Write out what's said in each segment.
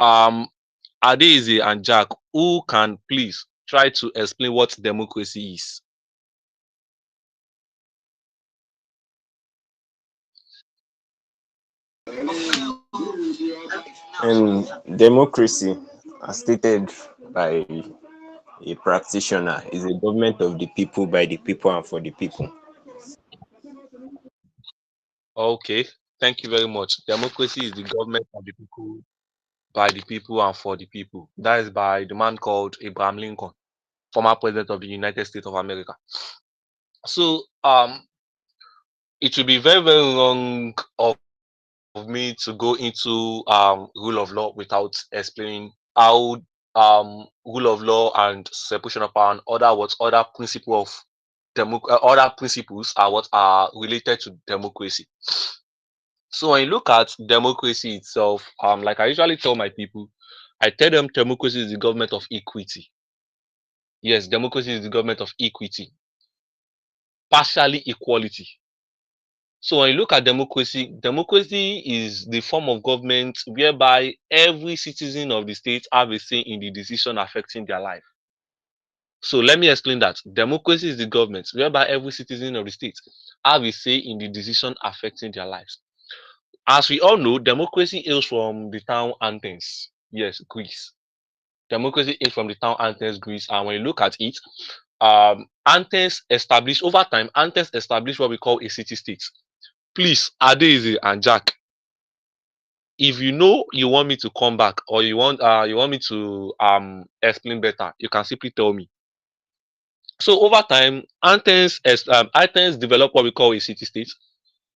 um, Adeze and Jack, who can please try to explain what democracy is? And democracy, as stated by a practitioner, is a government of the people, by the people, and for the people. Okay, thank you very much. Democracy is the government of the people, by the people, and for the people. That is by the man called Abraham Lincoln, former president of the United States of America. So, it would be very, very wrong of me to go into rule of law without explaining how rule of law and separation of power and other principle of other principles are what are related to democracy. So when you look at democracy itself, like I usually tell my people, I tell them democracy is the government of equity. Yes, democracy is the government of equity, partially equality. So when you look at democracy, democracy is the form of government whereby every citizen of the state have a say in the decision affecting their life. So let me explain that. Democracy is the government whereby every citizen of the state have a say in the decision affecting their lives. As we all know, democracy hails from the town Athens. Yes, Greece. Democracy hails from the town Athens, Greece. And when you look at it, Athens established over time. Athens established what we call a city-state. Please, Adeze and Jack, if you know you want me to come back or you want me to explain better, you can simply tell me. So over time, Athens developed what we call a city-state,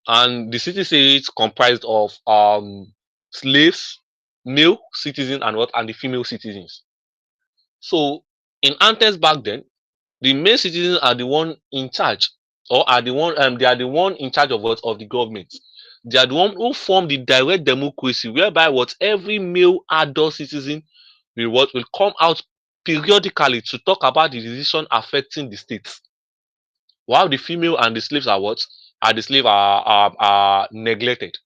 and the city-state comprised of slaves, male citizens, and the female citizens. So in Athens back then, the male citizens are the one in charge, or are the one they are the one in charge of what of the government. They are the one who form the direct democracy, whereby what every male adult citizen will come out periodically to talk about the decision affecting the state, while the female and the slaves are the slave are neglected.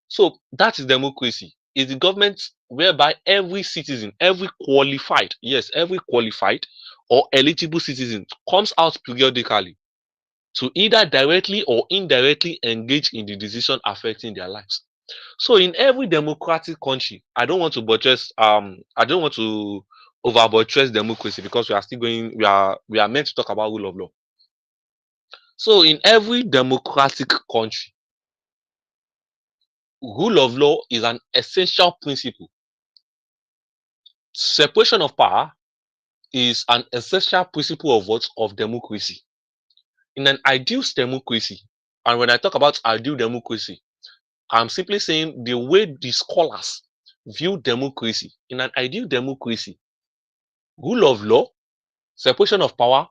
So that is democracy. Is the government whereby every citizen, every qualified, yes, every qualified or eligible citizen comes out periodically to either directly or indirectly engage in the decision affecting their lives. So in every democratic country, I don't want to over buttress democracy because we are still going we are meant to talk about rule of law. So in every democratic country, rule of law is an essential principle. Separation of power is an essential principle of what of democracy. In an ideal democracy, and when I talk about ideal democracy, I'm simply saying the way the scholars view democracy. In an ideal democracy, rule of law, separation of power,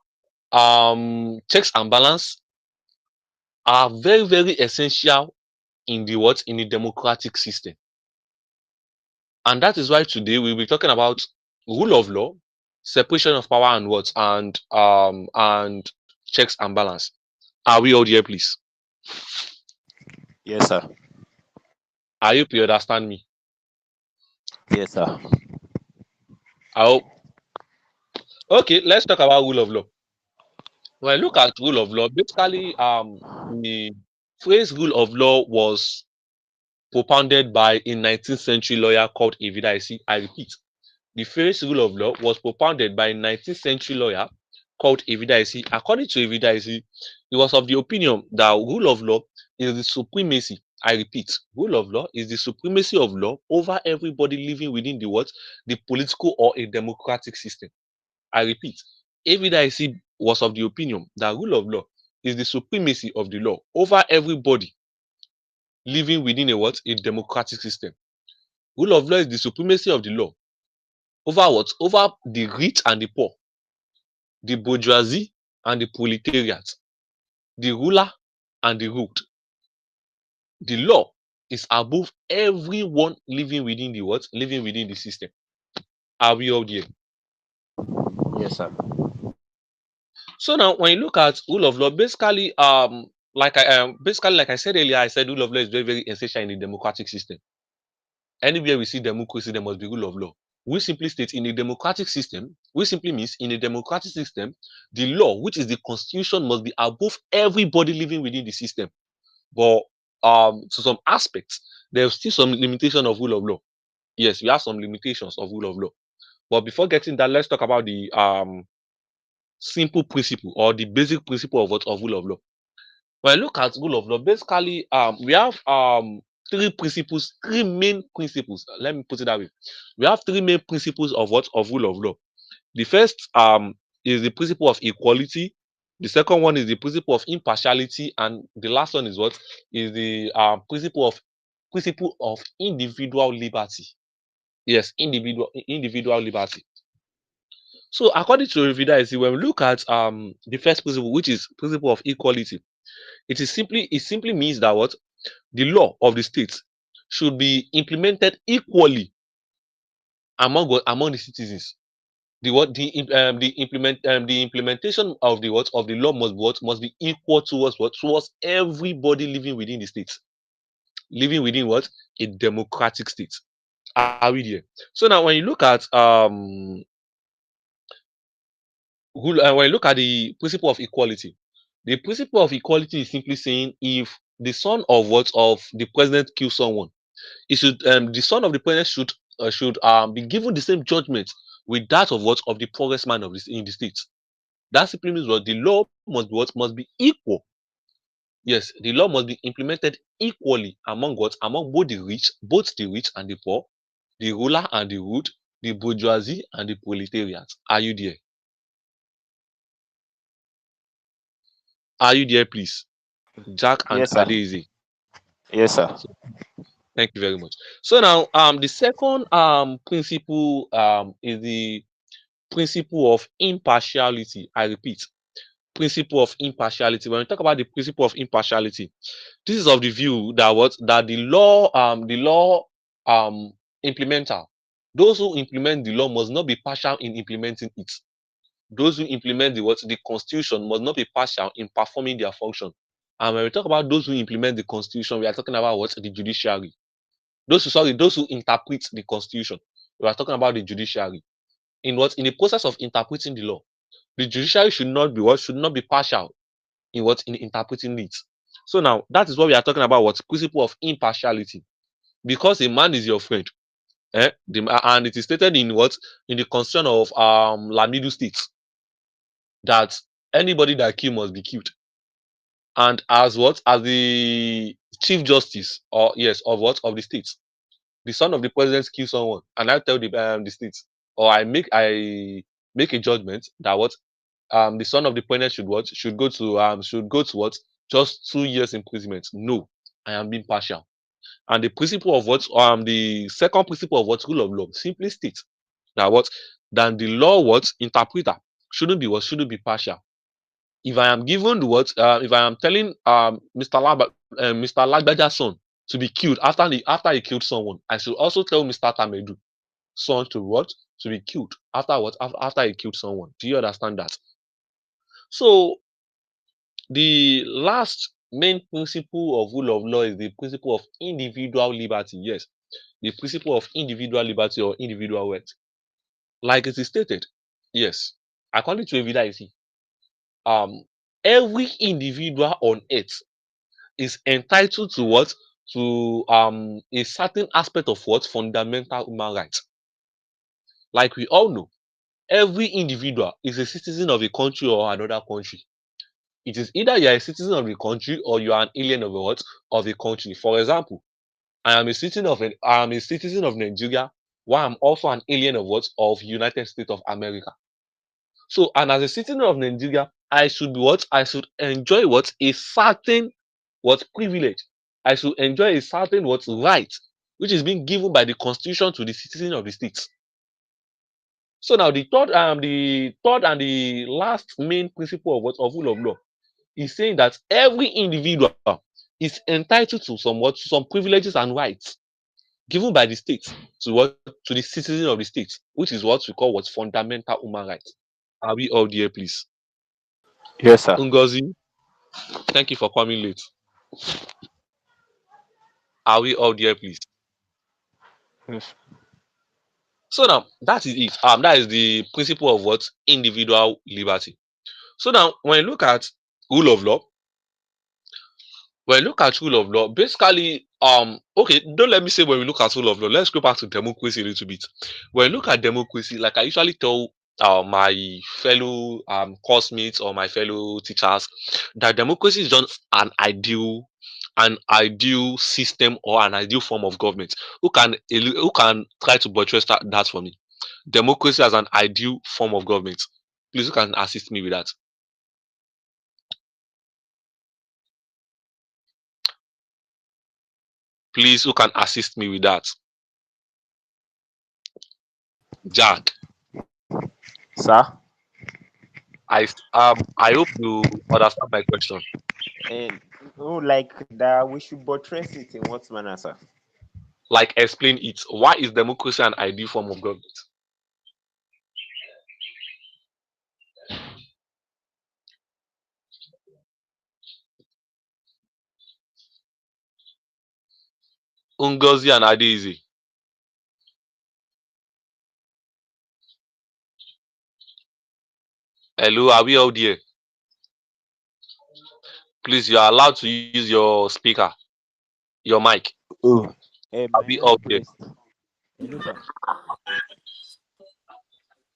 checks and balance are very, very essential in the what in the democratic system. And that is why today we'll be talking about rule of law, separation of power, and what and checks and balance. Are we all here, please? Yes, sir. I hope you understand me. Yes, sir. I hope. Okay, let's talk about rule of law. When I look at rule of law, basically, the phrase rule of law was propounded by a 19th century lawyer called Evidaisi. I repeat, the phrase rule of law was propounded by a 19th century lawyer called Evidaisi. According to Evidaisi, he was of the opinion that rule of law is the supremacy. I repeat, rule of law is the supremacy of law over everybody living within the what? The political or a democratic system. I repeat, Evidaisi was of the opinion that rule of law is the supremacy of the law over everybody living within a what? A democratic system. Rule of law is the supremacy of the law over what? Over the rich and the poor, the bourgeoisie and the proletariat, the ruler and the ruled. The law is above everyone living within the what? Living within the system. Are we all there? Yes, sir. So now when you look at rule of law, basically, like I said earlier, I said rule of law is very, very essential in the democratic system. Anywhere we see democracy, there must be rule of law. We simply state in a democratic system, we simply means in a democratic system, the law, which is the constitution, must be above everybody living within the system. But to some aspects, there's still some limitation of rule of law. Yes, we have some limitations of rule of law. But before getting that, let's talk about the simple principle or the basic principle of what of rule of law. When I look at rule of law, basically, we have three principles, three main principles. Let me put it that way. We have three main principles of what of rule of law. The first is the principle of equality. The second one is the principle of impartiality, and the last one is what is the principle of individual liberty. Yes, individual liberty. So according to Rivida, when we look at the first principle, which is principle of equality, it simply means that what the law of the state should be implemented equally among the citizens. The implementation of the what of the law must be equal towards everybody living within the state, living within what a democratic state. Are we there? So now when you look at when you look at the principle of equality, the principle of equality is simply saying if the son of what of the president kills someone, it should the son of the president should be given the same judgment with that of what of the poorest man of this in the state. That simply means what the law must be equal. Yes, the law must be implemented equally among what among both the rich and the poor, the ruler and the ruled, the bourgeoisie and the proletariat. Are you there? Are you there, please? Jack and Yes, sir. Adeze. Yes, sir. So thank you very much. So now the second principle is the principle of impartiality. I repeat, principle of impartiality. When we talk about the principle of impartiality, this is of the view that what that the law implementer, those who implement the law must not be partial in implementing it. Those who implement the constitution must not be partial in performing their function. And when we talk about those who implement the constitution, we are talking about what the judiciary. Those who interpret the constitution. We are talking about the judiciary. In the process of interpreting the law, the judiciary should not be partial in interpreting it. So now that is what we are talking about. What principle of impartiality? Because a man is your friend, and it is stated in what in the constitution of Lamido State that anybody that kill must be killed. And as what as the chief justice or yes of what of the state, the son of the president kill someone, and I tell the state or I make a judgment that what the son of the president should go to what just 2 years imprisonment. No, I am being partial. And the principle of what the second principle of what rule of law simply states that what then the law what interpreter shouldn't be partial. If I am given the what if I am telling Mr. Lagbaja's son to be killed after he killed someone, I should also tell Mr. Tamedu son to what to be killed after he killed someone. Do you understand that? So the last main principle of rule of law is the principle of individual liberty. Yes, the principle of individual liberty or individual right. Like it is stated, yes, according to evidence, um, every individual on earth is entitled to what a certain aspect of what fundamental human rights. Like we all know, every individual is a citizen of a country or another country. It is either you are a citizen of the country or you are an alien of a what of a country. For example, I am a citizen of Nigeria, while I'm also an alien of what of United States of America. So, and as a citizen of Nigeria, I should be what I should enjoy what a certain what privilege. I should enjoy a certain what right, which is being given by the constitution to the citizen of the state. So now the third and the last main principle of what of rule of law is saying that every individual is entitled to some privileges and rights given by the state to the citizen of the state, which is what we call what fundamental human rights. Are we all there, please? Yes, sir. Ngozi, thank you for coming late. Are we all there, please? Yes. So now that is it. That is the principle of what individual liberty. So now when you look at rule of law, when you look at rule of law, basically, okay, don't let me say when we look at rule of law, let's go back to democracy a little bit. When you look at democracy, like I usually tell my fellow classmates or my fellow teachers, that democracy is just an ideal system or an ideal form of government. Who can try to buttress that for me? Democracy as an ideal form of government. Please, who can assist me with that? Please, who can assist me with that? Jack. Sir? I hope you understand my question. And no, like that we should buttress it in what manner, sir? Like explain it. Why is democracy an ideal form of government? Ungozi and Adeizi. Hello, are we out there? Please, you are allowed to use your speaker, your mic. Oh, Are my we hand out there? pressed. Hello, sir.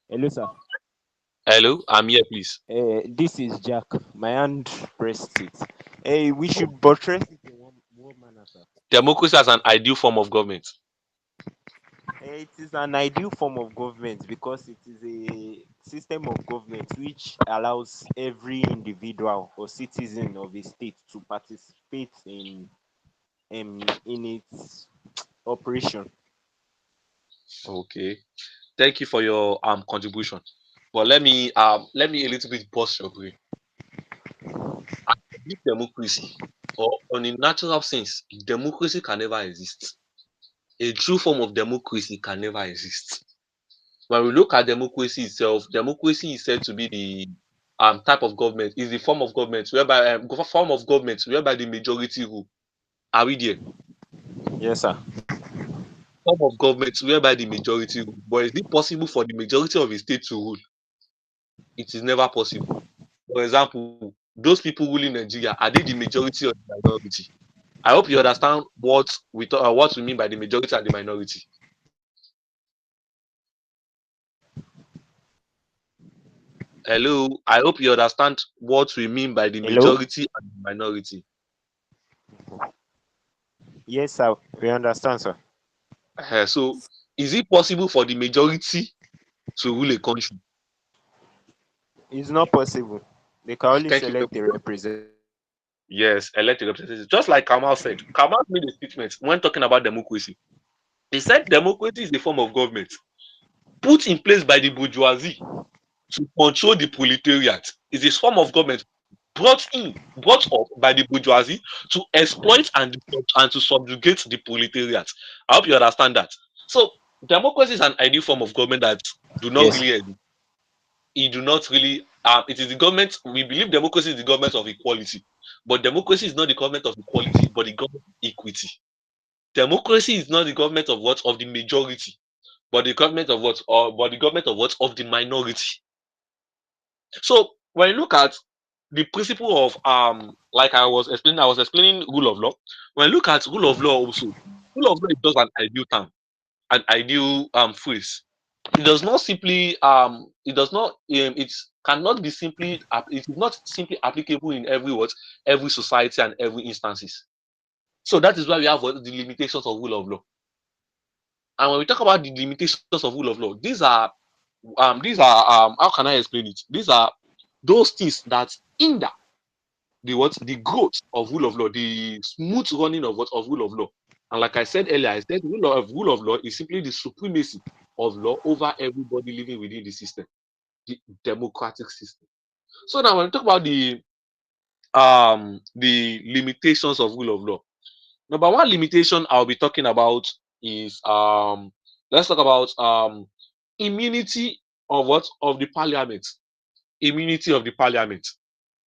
Hello, sir. Hello, I'm here, please. This is Jack. My hand pressed it. Hey, we should buttress it in one manner, sir. Democracy as an ideal form of government. It is an ideal form of government because it is a system of government which allows every individual or citizen of a state to participate in its operation. Okay. Thank you for your contribution. But let me a little bit bust your brain. This democracy, or on a natural sense, democracy can never exist. A true form of democracy can never exist. When we look at democracy itself, democracy is said to be the type of government, is the form of government whereby the majority rule. Are we there? Yes, sir. Form of government whereby the majority rule. But is it possible for the majority of a state to rule? It is never possible. For example, those people ruling Nigeria, are they the majority or the minority? I hope you understand what we mean by the majority and the minority. Hello, I hope you understand what we mean by the Hello? majority and the minority. Yes, sir. We understand, sir. So, is it possible for the majority to rule a country? It's not possible. They can only Thank you very select a much. representative. Yes, elected representatives. Just like Kamal said, Kamal made a statement when talking about democracy. He said democracy is a form of government put in place by the bourgeoisie to control the proletariat. It's a form of government brought up by the bourgeoisie to exploit and to subjugate the proletariat. I hope you understand that. So democracy is an ideal form of government that do not Yes. really it do not really it is the government. We believe democracy is the government of equality, but democracy is not the government of equality, but the government of equity. Democracy is not the government of what of the majority, but the government of what or but the government of what of the minority. So when you look at the principle of like I was explaining rule of law. When you look at rule of law also, rule of law is just an ideal term, an ideal phrase. It does not simply it does not it cannot be simply it is not simply applicable in every society and every instances. So that is why we have the limitations of rule of law. And when we talk about the limitations of rule of law, these are how can I explain it? These are those things that hinder the growth of rule of law, the smooth running of rule of law. And like I said earlier, I said rule of law is simply the supremacy of law over everybody living within the system, the democratic system. So now when we talk about the limitations of rule of law, number one limitation I'll be talking about is let's talk about immunity of the parliament. Immunity of the parliament.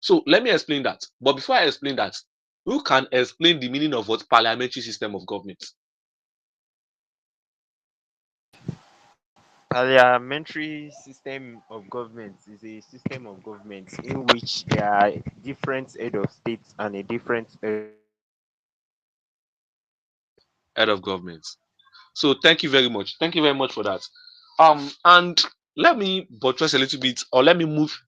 So let me explain that. But before I explain that, who can explain the meaning of what parliamentary system of government? Parliamentary system of government is a system of government in which there are different head of states and a different head of government. Head of government. So thank you very much. Thank you very much for that. And let me buttress a little bit, or let me move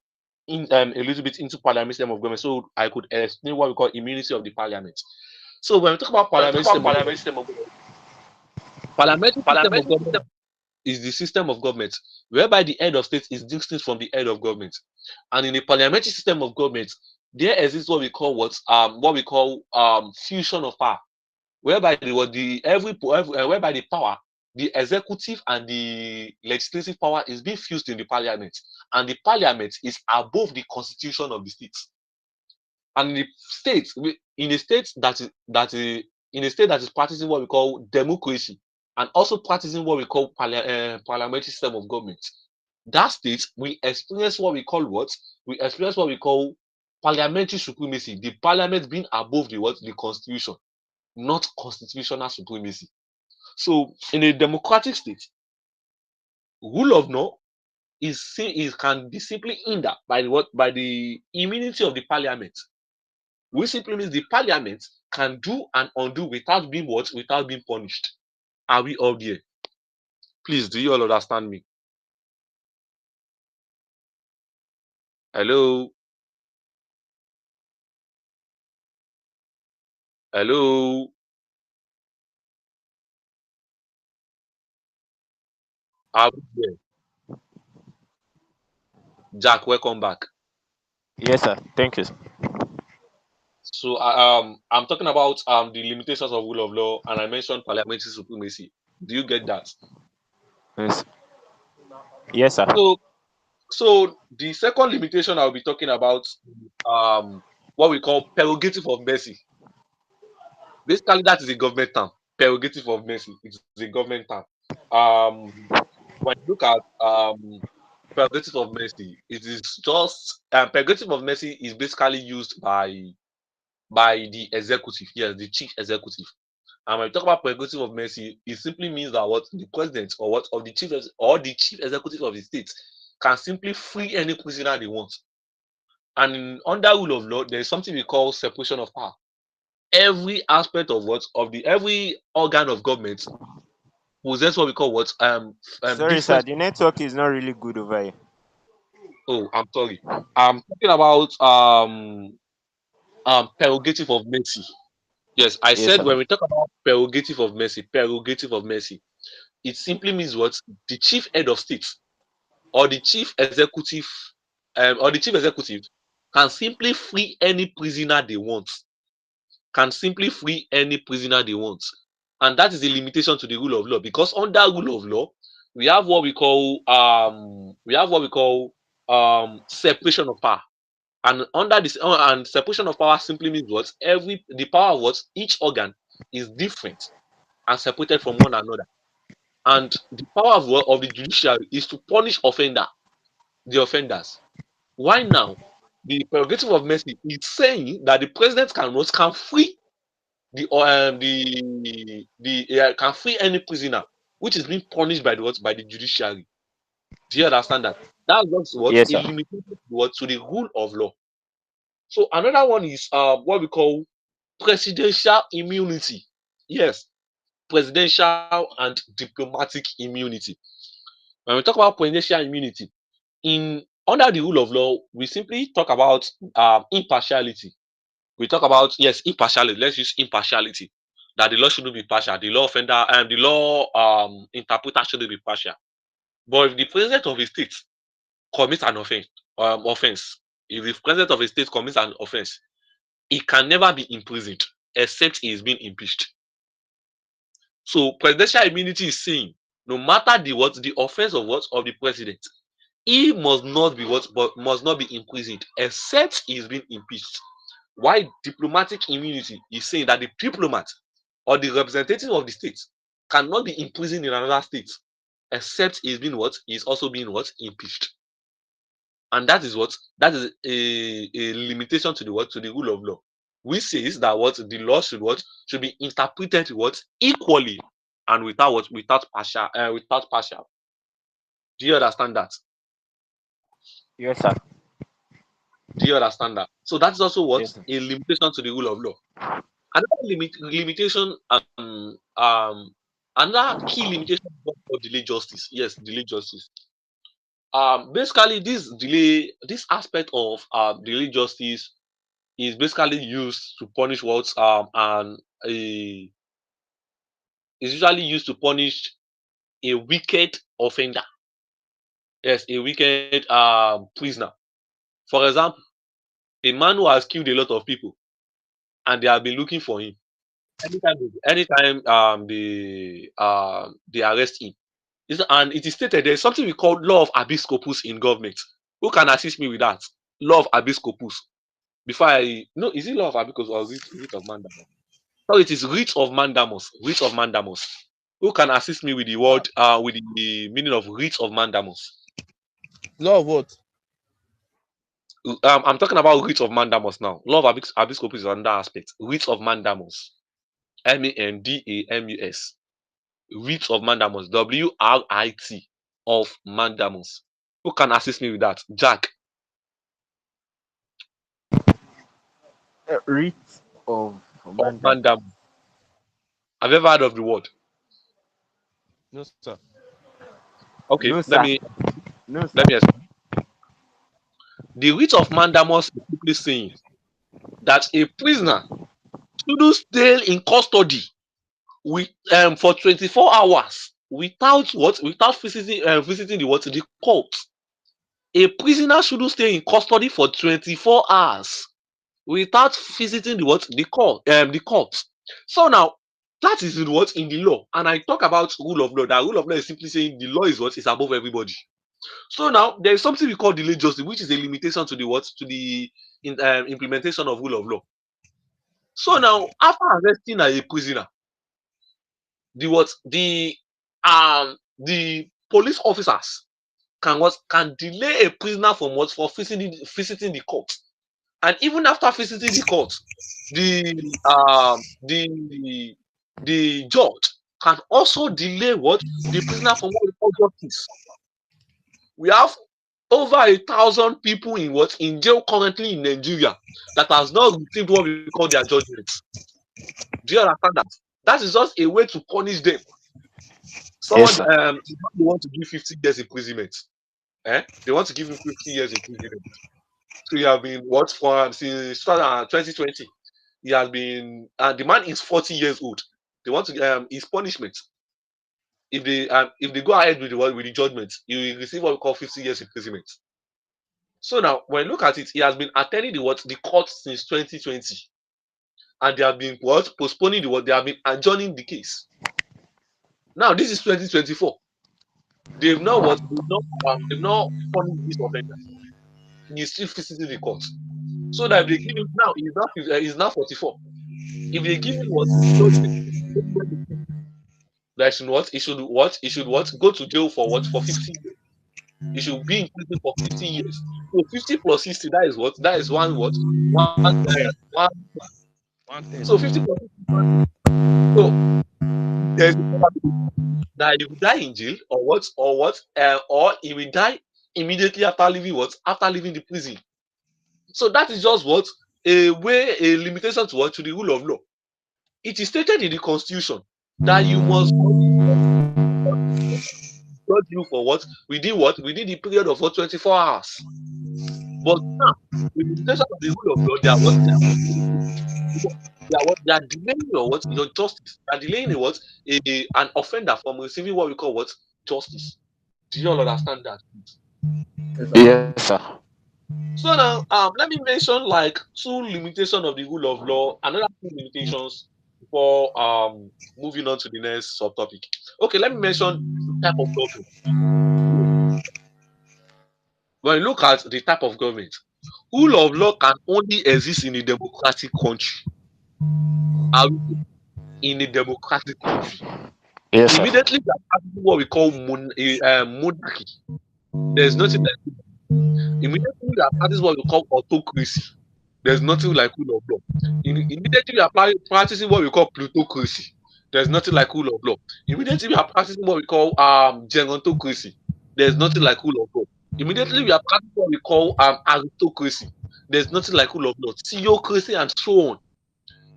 in a little bit into parliamentary system of government, so I could explain what we call immunity of the parliament. So when we talk about When we talk parliamentary about system of parliamentary government, system of parliamentary system of parliamentary system, government is the system of government whereby the head of state is distinct from the head of government. And in a parliamentary system of government, there exists what we call fusion of power, whereby the whereby the power, the executive and the legislative power is being fused in the parliament, and the parliament is above the constitution of the state. And in the state, in a state in a state that is practicing what we call democracy, and also practicing what we call parliamentary system of government, that state we experience we experience what we call parliamentary supremacy, the parliament being above the constitution, not constitutional supremacy. So in a democratic state, rule of law is can be simply hindered by the immunity of the parliament, which simply means the parliament can do and undo without being punished. Are we all there? Please, do you all understand me? Hello, hello, are we there? Jack, welcome back. Yes, sir. Thank you. So I'm talking about the limitations of rule of law, and I mentioned parliamentary supremacy. Do you get that? Yes. Yes, sir. So so the second limitation I'll be talking about, um what we call prerogative of mercy. Basically, that is a government term. Prerogative of mercy. It's a government term. When you look at prerogative of mercy, it is just prerogative of mercy is basically used by the executive. Yes, the chief executive. And when we talk about prerogative of mercy, it simply means that what the president or what of the the chief executive of the state can simply free any prisoner they want. And under rule of law, there is something we call separation of power. Every aspect of every organ of government possess what we call Sorry, sir. different. The network is not really good over here. Oh, I'm sorry. I'm talking about prerogative of mercy. Yes, I Yes, said sir. when we talk about prerogative of mercy, it simply means what the chief head of state or the chief executive can simply free any prisoner they want. Can simply free any prisoner they want. And that is a limitation to the rule of law, because under rule of law, we have what we call separation of power. And under this and separation of power simply means what every the power of what each organ is different and separated from one another. And the power of the judiciary is to punish the offenders. Why now? The prerogative of mercy is saying that the president can free can free any prisoner which is being punished by the judiciary. Do you understand that? That's just what Yes, a sir. limitation to the rule of law. So another one is what we call presidential immunity. Yes, presidential and diplomatic immunity. When we talk about presidential immunity, in under the rule of law, we simply talk about impartiality. We talk about, yes, impartiality. Let's use impartiality. That the law shouldn't be partial. The law offender and the law interpreter shouldn't be partial. But if the president of a state commits an offense, if the president of a state commits an offense, he can never be imprisoned except he is being impeached. So presidential immunity is saying no matter the offense of the president, he must not be but must not be imprisoned except he is being impeached. Why diplomatic immunity is saying that the diplomat or the representative of the state cannot be imprisoned in another state except he's been he's also being impeached. And that is a limitation to the rule of law, which says that the law should be interpreted equally and without partial. Do you understand that? Yes, sir. Do you understand that? So that is also what Yes, sir. a limitation to the rule of law. Another limitation, another key limitation of delay justice. Yes, delay justice. Basically, this aspect of delay justice is basically used to punish what and a is usually used to punish a wicked offender. Yes, a wicked prisoner. For example, a man who has killed a lot of people and they have been looking for him. Anytime they arrest him, and it is stated there's something we call law of habeas corpus in government. Who can assist me with that? Law of habeas corpus. Before I no, is it law of habeas corpus or writ of mandamus? No, it is writ of mandamus. Writ of mandamus. Who can assist me with the word with the meaning of writ of mandamus? Law of what? I'm talking about writ of mandamus now. Law of habeas corpus is another aspect. Writ of mandamus. Mandamus. Writ of mandamus. WRIT of mandamus. Who can assist me with that? Jack Writ of of mandamus. mandamus. Have you ever heard of the word? No, sir. Okay, No, let sir. me No, sir. let me explain. The writ of mandamus is simply saying that a prisoner shouldn't stay in custody with for 24 hours without visiting the court. A prisoner shouldn't stay in custody for 24 hours without visiting the court. So now that is in what in the law, and I talk about rule of law. That rule of law is simply saying the law is what is above everybody. So now there is something we call delayed justice, which is a limitation to the implementation of rule of law. So now after arresting a prisoner, the police officers can delay a prisoner from what for visiting the court. And even after visiting the court, the the judge can also delay what the prisoner from what we call justice. We have over 1,000 people in jail currently in Nigeria that has not received what we call their judgments. Do you understand that? That is just a way to punish them. Yes, Someone sir. they want to give 50 years imprisonment. They want to give him 50 years imprisonment. So he have been what for since 2020. He has been the man is 40 years old. They want to his punishment. If they go ahead with the judgment, he will receive what we call 50 years imprisonment. So now when you look at it, he has been attending the court since 2020, and they have been postponing they have been adjourning the case. Now this is 2024. They've not punished this offender. He's still visiting the court. So that if they give him now, he's now 44. If they give him that should what he should go to jail for 50 years. He should be in prison for 50 years. So 50 plus 60, that is one. So 50 plus 60 is 1. So there's a probability that he will die in jail or he will die immediately after leaving the prison. So that is just a limitation to the rule of law. It is stated in the constitution that you must judge you for within the period of 24 hours. But now, with the limitation of the rule of law, they are delaying your justice. They are delaying an offender from receiving what we call justice. Do you all understand that? Yes, sir. So now, let me mention like two limitations of the rule of law, another two limitations before moving on to the next subtopic. Okay, let me mention the type of government. When you look at the type of government, rule of law can only exist in a democratic country. Are we in a democratic country? Yes, sir. Immediately we are practicing what we call monarchy. There's nothing like immediately we are practicing what we call autocracy. There's nothing like rule of law. Immediately we are practicing what we call plutocracy. There's nothing like rule of law. Immediately we are practicing what we call gerontocracy. There's nothing like rule of law. Immediately we are practicing what we call aristocracy. There's nothing like rule of law, theocracy, and so on.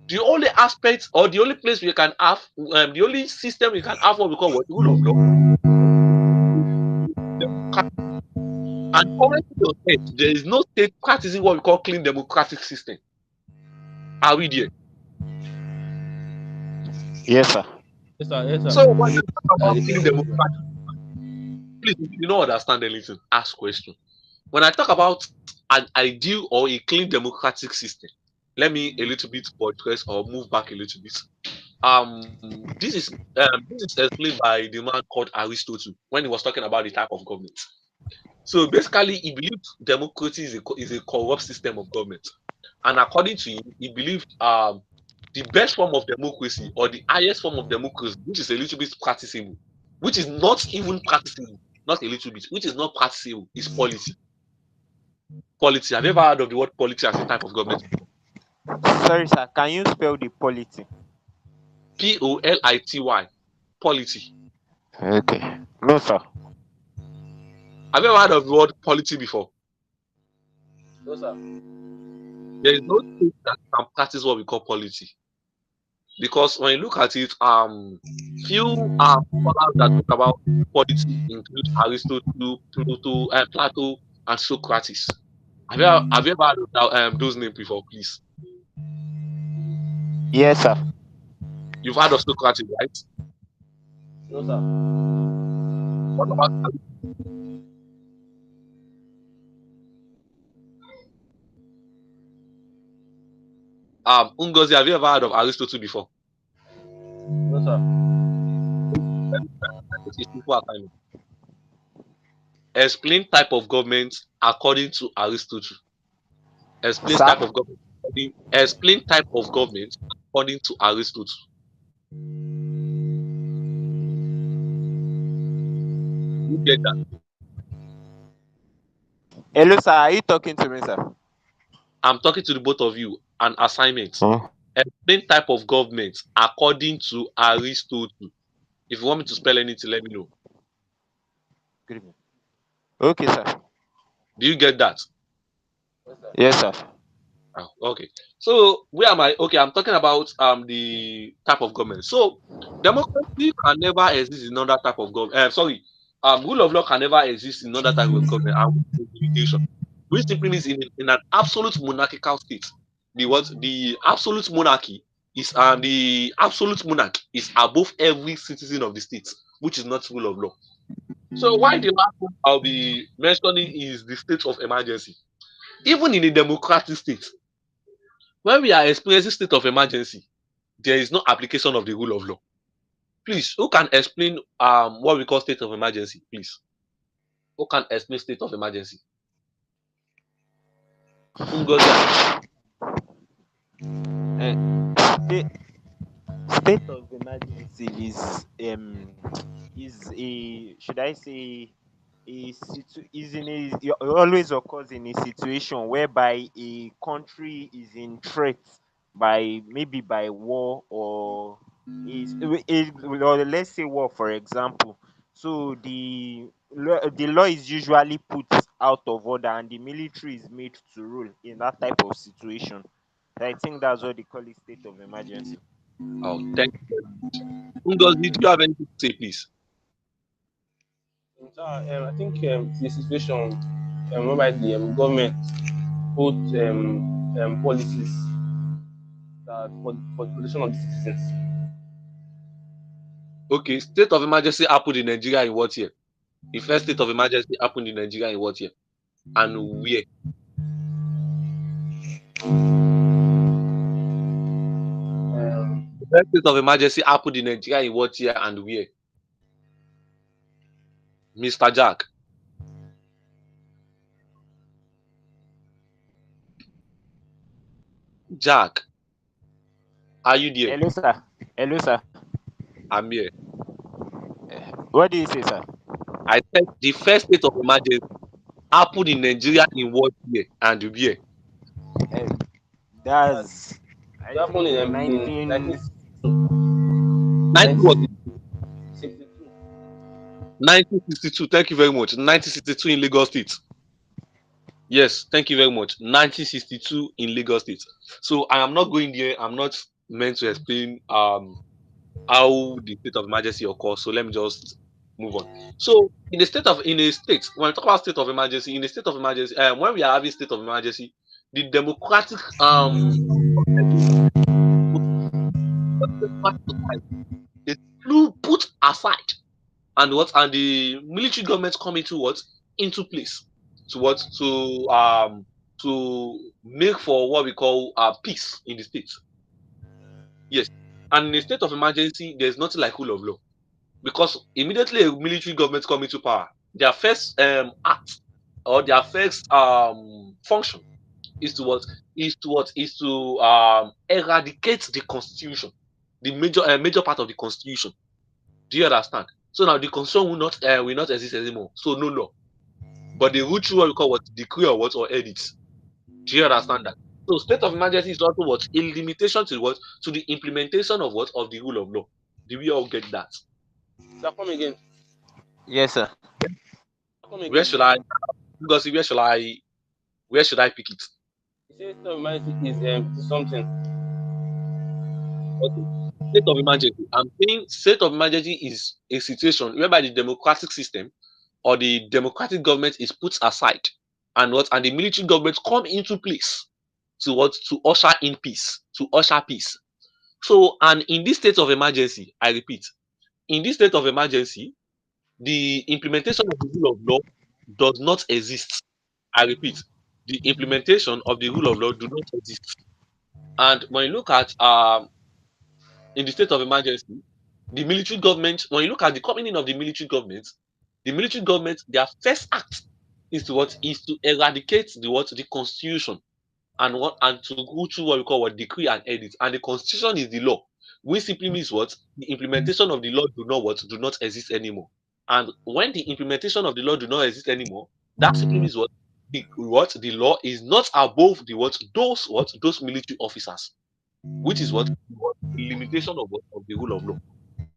The only aspect or the only place we can have, the only system we can have what we call what rule of law. And currently on earth, there is no state practicing what we call clean democratic system. Are we there? Yes, sir. Yes, sir. Yes, sir. So when I talk I about clean depend on you. democracy, please, if you don't understand anything, ask question. When I talk about an ideal or a clean democratic system, let me a little bit buttress or move back a little bit. This is explained by the man called Aristotle when he was talking about the type of government. So basically, he believed democracy is a corrupt system of government, and according to him, he believed the best form of democracy or the highest form of democracy, which is a little bit practicable, which is not even practicable, not a little bit, which is not practicable, is polity. Polity. Have you ever heard of the word polity as a type of government? Sorry, sir. Can you spell the polity? Polity. Polity. Okay. No, sir. Have you ever heard of the word polity before? No, sir. There is no state that can practice what we call polity. Because when you look at it, few scholars that talk about polity include Aristotle, Plato, and Socrates. Have you ever heard of those names before, please? Yes, sir. You've heard of Socrates, right? No, sir. What about Ngozi? Have you ever heard of Aristotle before? No, sir. It's simple assignment. Explain type of government according to Aristotle. Explain Sir? type of government. Explain type of government according to Aristotle. You get that? Hello, sir. Are you talking to me, sir? I'm talking to the both of you. An assignment. Oh. Explain type of government according to Aristotle. If you want me to spell anything, let me know. Good evening. Okay, sir. Do you get that? Yes, sir. Oh, okay. So where am I? Okay, I'm talking about the type of government. So democracy can never exist in another type of government. Sorry, rule of law can never exist in another type of government. And with limitation, which simply means in an absolute monarchical state, the absolute monarchy is the absolute monarch is above every citizen of the state, which is not rule of law. So why the last one I'll be mentioning is the state of emergency. Even in a democratic state, when we are experiencing state of emergency, there is no application of the rule of law. Please, who can explain what we call state of emergency? Please, who can explain state of emergency? Ngozi, State, state of emergency is a, should I say, it always occurs in a situation whereby a country is in threat by, maybe by war, or or let's say war, for example. So the law is usually put out of order and the military is made to rule in that type of situation. I think that's what they call it, state of emergency. oh, thank you very much. Ngozi, do you have anything to say, please? So, I think the situation whereby the government put policies that for the protection of the citizens. Okay, state of emergency happened in Nigeria in what year? The first state of emergency happened in Nigeria in what year? And where? The first state of emergency happened in Nigeria in what year and where? Mr. Jack. Jack, are you there? Hello, sir. Hello, sir. I'm here. What do you say, sir? I said the first state of emergency happened in Nigeria in what year and where? Uh, that's, I It happened think, in 19. 1962. 90 what? 1962. 1962. Thank you very much. 1962 in Lagos State. Yes, thank you very much. 1962 in Lagos State. So I am not going there. I'm not meant to explain how the state of emergency occurs. So let me just move on. So in a state, when we talk about state of emergency, in a state of emergency, when we are having state of emergency, the democratic is put aside, and the military government come into into place to to make for what we call peace in the state. Yes, and in a state of emergency, there's nothing like rule of law, because immediately a military government come into power, their first act, or their first function, is to eradicate the constitution, the major part of the constitution. Do you understand? So now the constitution will not exist anymore. So no law, but they rule through what we call decree or edicts. Do you understand that? So state of emergency is also a limitation to to the implementation of the rule of law. Do we all get that? So come again. Yes, sir. Come Where again. should I? Because where should I pick it? You say state of emergency is something. Okay. State of emergency. I'm saying state of emergency is a situation whereby the democratic system or the democratic government is put aside, and the military government come into place to usher in peace, to usher peace. So, and in this state of emergency, I repeat, in this state of emergency, the implementation of the rule of law does not exist. I repeat, the implementation of the rule of law do not exist. And when you look at in the state of emergency, the military government, when you look at the coming in of the military government, their first act is to eradicate the constitution, and to go through what we call decree and edit. And the constitution is the law, which simply means the implementation of the law do not exist anymore. And when the implementation of the law do not exist anymore, that simply means the law is not above those military officers, which is the limitation of the rule of law.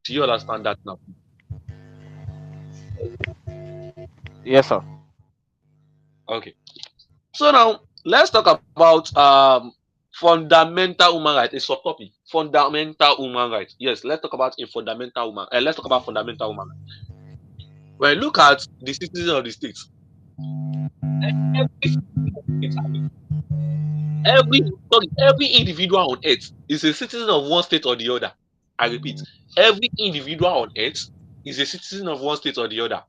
Do you understand that now? Yes, sir. Okay. So now let's talk about fundamental human rights. A subtopic: fundamental human rights. Yes, let's talk about a fundamental human. Let's talk about fundamental human rights. When you look at the citizens of the state, every citizen of the state, every individual on earth is a citizen of one state or the other. I repeat, every individual on earth is a citizen of one state or the other.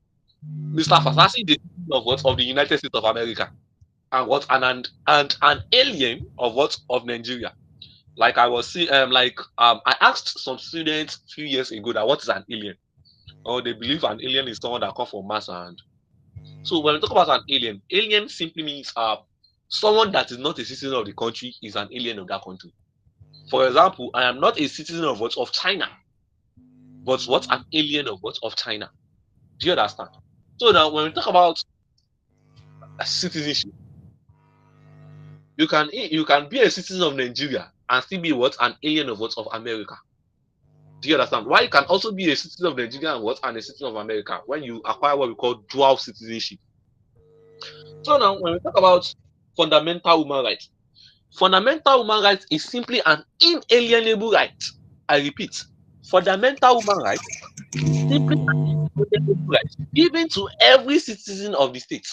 Mr. Fasasi is a citizen of of the United States of America, and and an alien of Nigeria. Like I was seeing, I asked some students a few years ago that what is an alien? Or they believe an alien is someone that comes from Mars. And so when we talk about an alien simply means someone that is not a citizen of the country is an alien of that country. For example, I am not a citizen of China, but an alien of China. Do you understand? So now when we talk about citizenship, you can be a citizen of Nigeria and still be an alien of America. Do you understand? Why you can also be a citizen of Nigeria and a citizen of America when you acquire what we call dual citizenship. So now when we talk about fundamental human rights, fundamental human rights is simply an inalienable right. I repeat, fundamental human rights is simply an inalienable right given to every citizen of the state.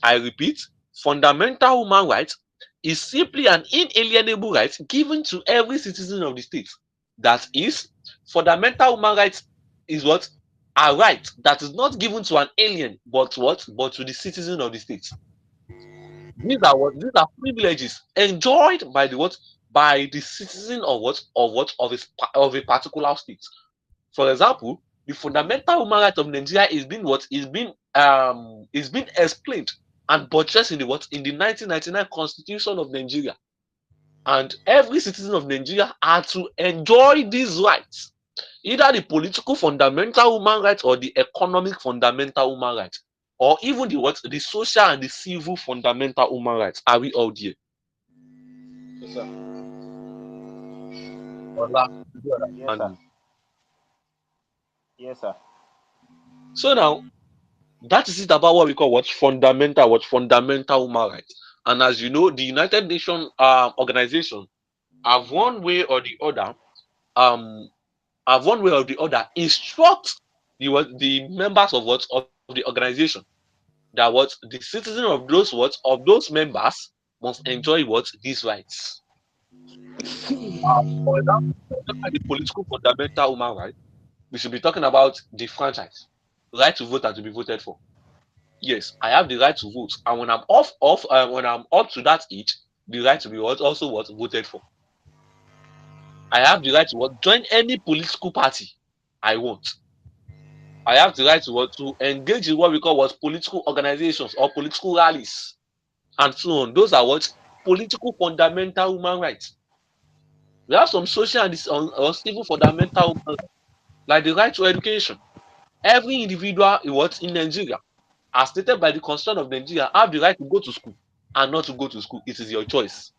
I repeat, fundamental human rights is simply an inalienable right given to every citizen of the state. That is, fundamental human rights is a right that is not given to an alien, but to the citizen of the state. These are privileges enjoyed by by the citizen of a particular state. For example, the fundamental human right of Nigeria is being explained and buttressed in the 1999 Constitution of Nigeria. And every citizen of Nigeria are to enjoy these rights, either the political fundamental human rights or the economic fundamental human rights, or even the social and the civil fundamental human rights. Are we all there? Yes, sir. Ola, Yes, sir. and Yes, sir. So now that is it about what we call what fundamental human rights. And as you know, the United Nations organization have one way or the other um instruct the members of the organization that the citizen of those members must enjoy these rights. For example, the political fundamental human right, we should be talking about the franchise, right to vote and to be voted for. Yes, I have the right to vote, and when I'm up to that age, the right to be also voted for. I have the right to join any political party I want. I have the right to engage in what we call political organizations or political rallies and so on. Those are political fundamental human rights. We have some social and or civil fundamental human rights, like the right to education. Every individual in Nigeria, as stated by the Constitution of Nigeria, have the right to go to school and not to go to school. It is your choice.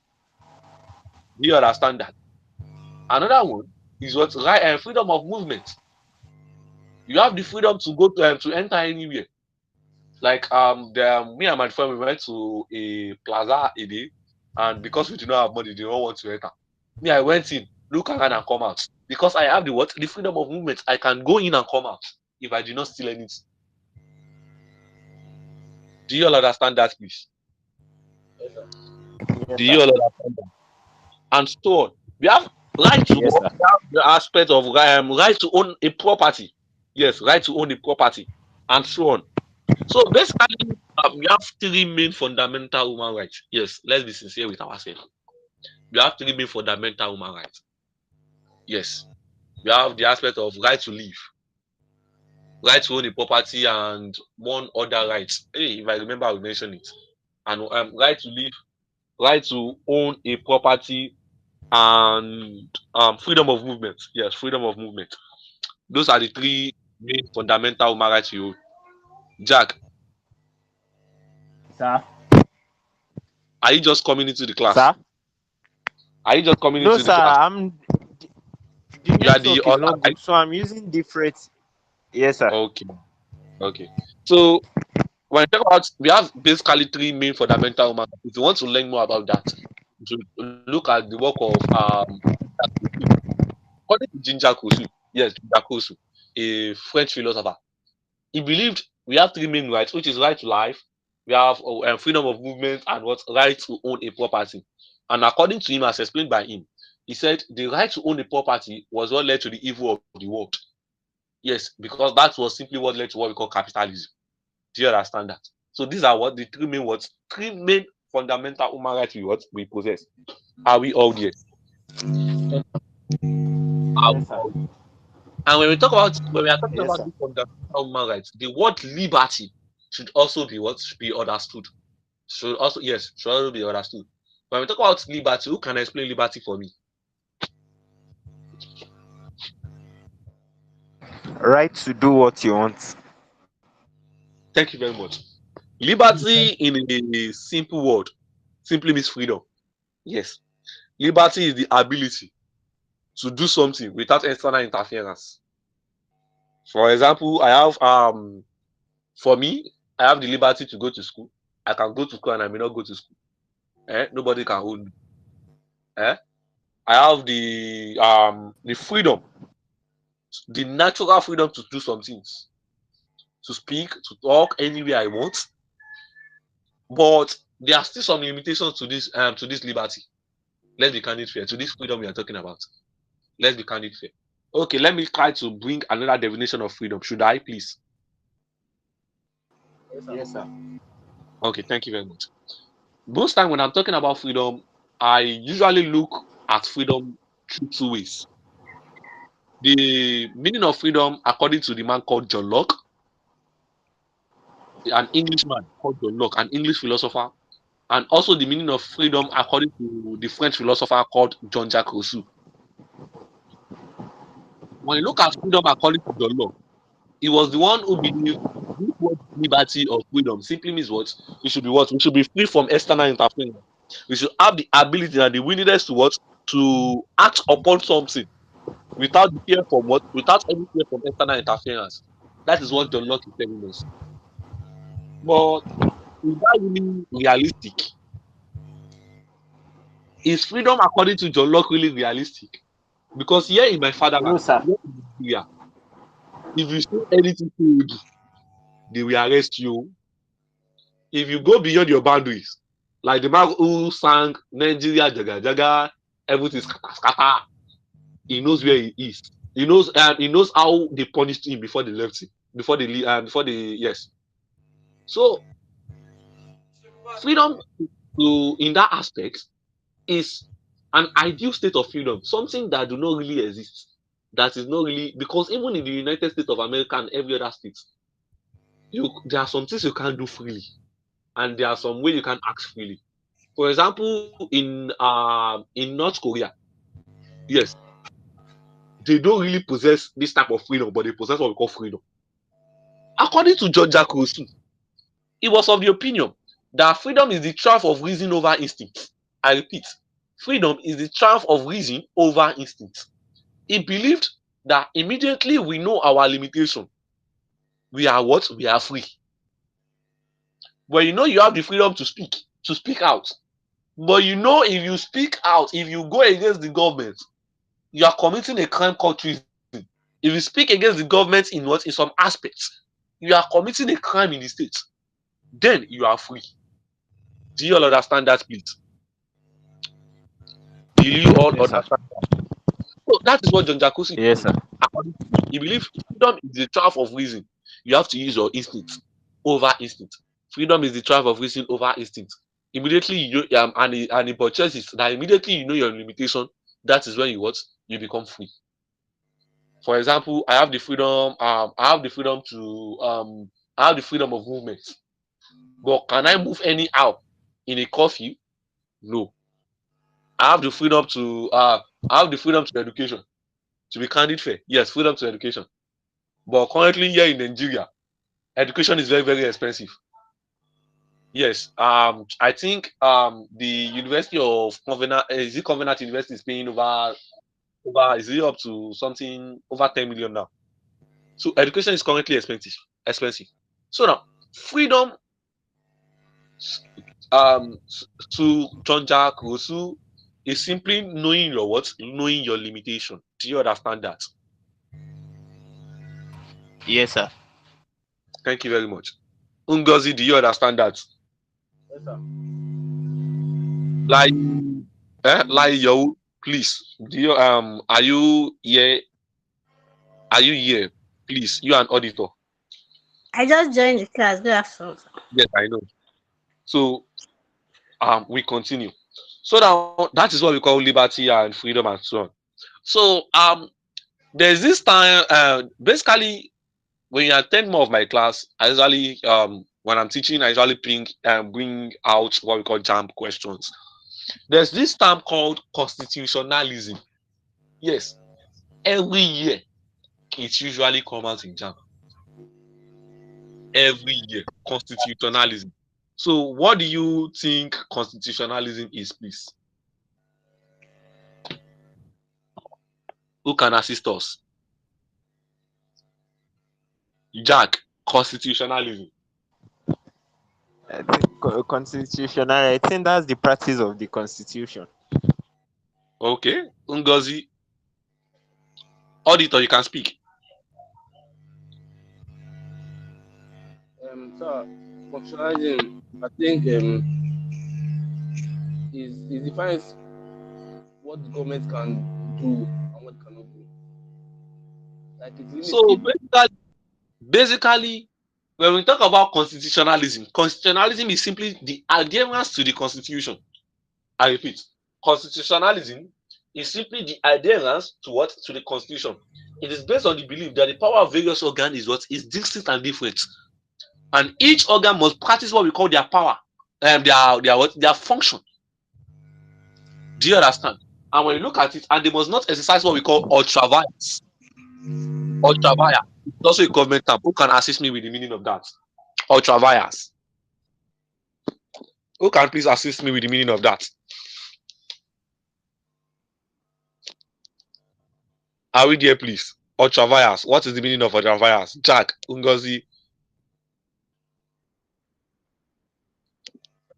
Do you understand that? Another one is freedom of movement. You have the freedom to go to enter anywhere. Like me and my friend, we went to a plaza a day, and because we do not have money, they don't want to enter. Me, I went in, look around and come out. Because I have the freedom of movement. I can go in and come out if I do not steal anything. Do you all understand that, please? Yes, sir. Do Yes, you sir. all understand that? And so on. We have right to Yes, sir. we have the aspect of right to own a property. Yes, right to own a property, and so on. So basically, we have three main fundamental human rights. Yes, let's be sincere with ourselves. We have three main fundamental human rights. Yes, we have the aspect of right to live, right to own a property, and one other right. Hey, if I remember, I will mention it. And right to live, right to own a property, and freedom of movement. Yes, freedom of movement. Those are the three main fundamental human rights you hold. Jack, Sir. are you just coming into the class? Sir. Are you just coming No, into the sir. class? The You are the network is other, not right? good, so I'm using different. Yes, sir. Okay, okay. So when we talk about, we have basically three main fundamental human rights. If you want to learn more about that, you should look at the work of according to Ginger Kosu. Yes, Ginger Kosu, a French philosopher. He believed we have three main rights, which is right to life, we have freedom of movement, and right to own a property. And according to him, as explained by him, he said the right to own a property was what led to the evil of the world. Yes, because that was simply what led to what we call capitalism. Do you understand that? So these are the three main fundamental human rights we possess. Are we all there? Are we Yes, sir. all there? And when we are talking Yes, about sir. these fundamental human rights, the word liberty should also be understood. Should also be understood. When we talk about liberty, who can explain liberty for me? Right to do what you want. Thank you very much. Liberty in a simple word simply means freedom. Yes. Liberty is the ability to do something without external interference. For example, for me, I have the liberty to go to school. I can go to school and I may not go to school. Nobody can hold me. Eh? I have the freedom, the natural freedom to do some things, to speak, to talk anywhere I want. But there are still some limitations to this liberty. Let's be candid fair. To this freedom we are talking about. Let's be candid fair. Okay, let me try to bring another definition of freedom. Should I please? Yes, sir. Yes, sir. Okay, thank you very much. Most time when I'm talking about freedom, I usually look at freedom through two ways. The meaning of freedom, according to the man called John Locke, an Englishman called John Locke, an English philosopher, and also the meaning of freedom according to the French philosopher called Jean-Jacques Rousseau. When you look at freedom according to John Locke, he was the one who believed this word liberty or freedom simply means what? We should be what? We should be free from external interference. We should have the ability and the willingness to what? To act upon something without the fear from what? Without any fear from external interference. That is what John Locke is telling us. But is that really realistic? Is freedom according to John Locke really realistic? Because here in my No, fatherland, sir. here in Nigeria, if you say anything to do, they will arrest you. If you go beyond your boundaries, like the man who sang Nigeria Jaga Jaga, everything scatter scatter, he knows where he is. He knows how they punished him before they left him, before they yes. So freedom to in that aspect is an ideal state of freedom, something that do not really exist. That is not really because even in the United States of America and every other state, there are some things you can't do freely, and there are some way you can act freely. For example, in North Korea, yes, they don't really possess this type of freedom, but they possess what we call freedom. According to George Jacques Rousseau, he was of the opinion that freedom is the triumph of reason over instinct. I repeat, freedom is the triumph of reason over instinct. He believed that immediately we know our limitation, we are what? We are free. But you know you have the freedom to speak out. But you know if you speak out, if you go against the government, you are committing a crime called treason. If you speak against the government in what? In some aspects, you are committing a crime in the state. Then you are free. Do you all understand that, please? Do you all Yes, sir. understand? So that is what John Jacuzzi Yes, sir. according to him. He believes freedom is the triumph of reason. You have to use your instinct over instinct. Freedom is the triumph of reason over instinct. Immediately you know, and he purchases that immediately you know your limitation. That is when you what you become free. For example, I have the freedom. I have the freedom to. I have the freedom of movement. But can I move anyhow in a curfew? No. I have the freedom to. I have the freedom to education. To be candid, fair. Yes, freedom to education. But currently here in Nigeria, education is very, very expensive. Yes. I think the University of Covenant is it Covenant University is paying over is it up to something over 10 million now. So education is currently expensive. Expensive. So now freedom um to John Jack Rousseau is simply knowing your what? Knowing your limitation. Do you understand that? Yes, sir. Thank you very much. Ungozi, do you understand that? Yes, sir. Like like yo, please. Do you are you here? Are you here? Please, you are an auditor. I just joined the class. Good afternoon. Yes, I know. So we continue. So now that is what we call liberty and freedom and so on. So there's this time basically when you attend more of my class, I usually when I'm teaching, I usually bring out what we call JAMB questions. There's this term called constitutionalism. Yes, every year it usually comes out in JAMB. Every year, constitutionalism. So, what do you think constitutionalism is, please? Who can assist us? Jack, constitutionalism. Constitutional. I think that's the practice of the constitution. Okay, Ngozi, auditor, you can speak. So functionalizing, I think is defines what the government can do and what it cannot do. Like it limits So, it. basically, when we talk about constitutionalism is simply the adherence to the constitution. I repeat, constitutionalism is simply the adherence to what? To the constitution. It is based on the belief that the power of various organs is what? Is distinct and different. And each organ must practice what we call their power, their function. Do you understand? And when you look at it, and they must not exercise what we call ultraviolence. Ultraviolence is also a government term. Who can assist me with the meaning of that? Ultraviolence. Who can please assist me with the meaning of that? Are we there, please? ultra-vires. What is the meaning of ultra-vires? Jack, Ngozi.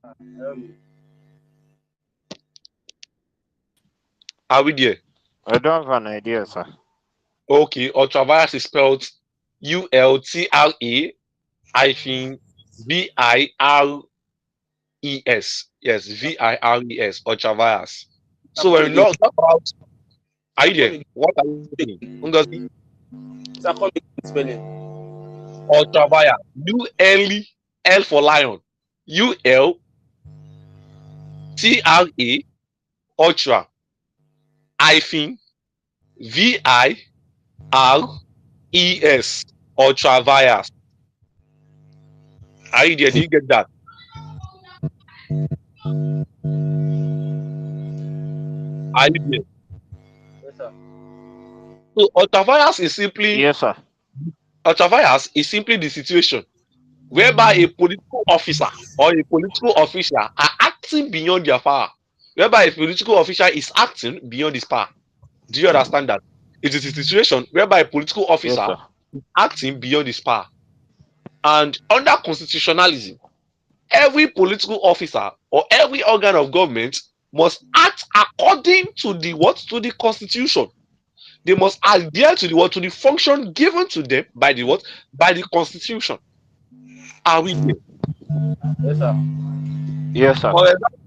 Um, Are we there? I don't have an idea, sir. Okay, ultra-vires is spelled ULTRA hyphen VIRES. Yes, VIRES, ultra-vires. sir, So come when we again. talk about, are Sir, you come there? again. What are you saying? Ngozi? Sir, come again. Spelling. Ultravire. L for lion. ULTRA ultra hyphen VIRES ultravirus. Are you there? Do you get that? Are you there? Yes, sir. So Yes, sir. ultravirus is simply the situation whereby a political officer or a political official are acting beyond their power. Whereby a political official is acting beyond his power. Do you understand that? It is a situation whereby a political Yes, officer sir. is acting beyond his power. And under constitutionalism, every political officer or every organ of government must act according to the what? To the constitution. They must adhere to the what? To the function given to them by the what? By the constitution. Are we there? Yes, sir. Yes, sir. For example,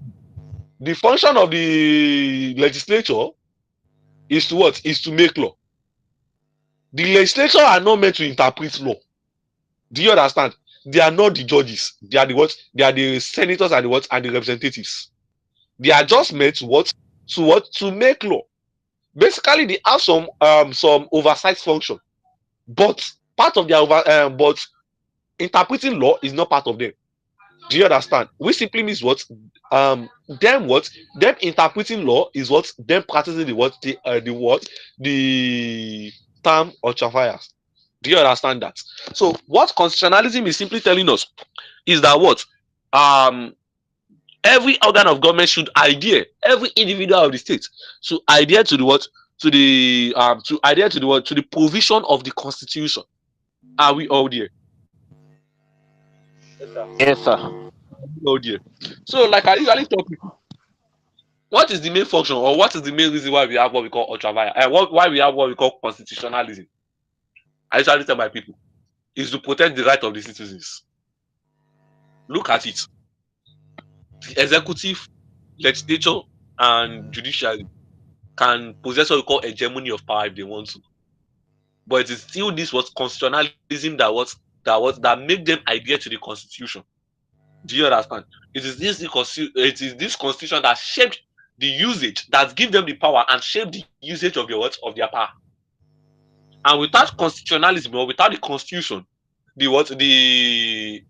the function of the legislature is to what? Is to make law. The legislature are not meant to interpret law. Do you understand? They are not the judges. They are the what? They are the senators and the what? And the representatives. They are just meant to what? To what? To make law. Basically, they have some oversight function, but part of their but interpreting law is not part of them. Do you understand? Which simply means what? Them what? Them interpreting law is what? Them practicing the what? The term ultraviolence. Do you understand that? So what constitutionalism is simply telling us is that what? Um every organ of government should adhere, every individual of the state should adhere to the what? To adhere to the what? To the provision of the constitution. Are we all there? Yes, sir. Yes, sir. All there. So like I usually tell people, what is the main function or what is the main reason why we have what we call ultraviolet? Why we have what we call constitutionalism? I usually tell my people is to protect the right of the citizens. Look at it. The executive, legislature, and judiciary can possess what we call hegemony of power if they want to. But it is still this was constitutionalism that make them adhere to the constitution. Do you understand? It is this constitution that shaped the usage that give them the power and shape the usage of your what? Of their power. And without constitutionalism or without the constitution, the what the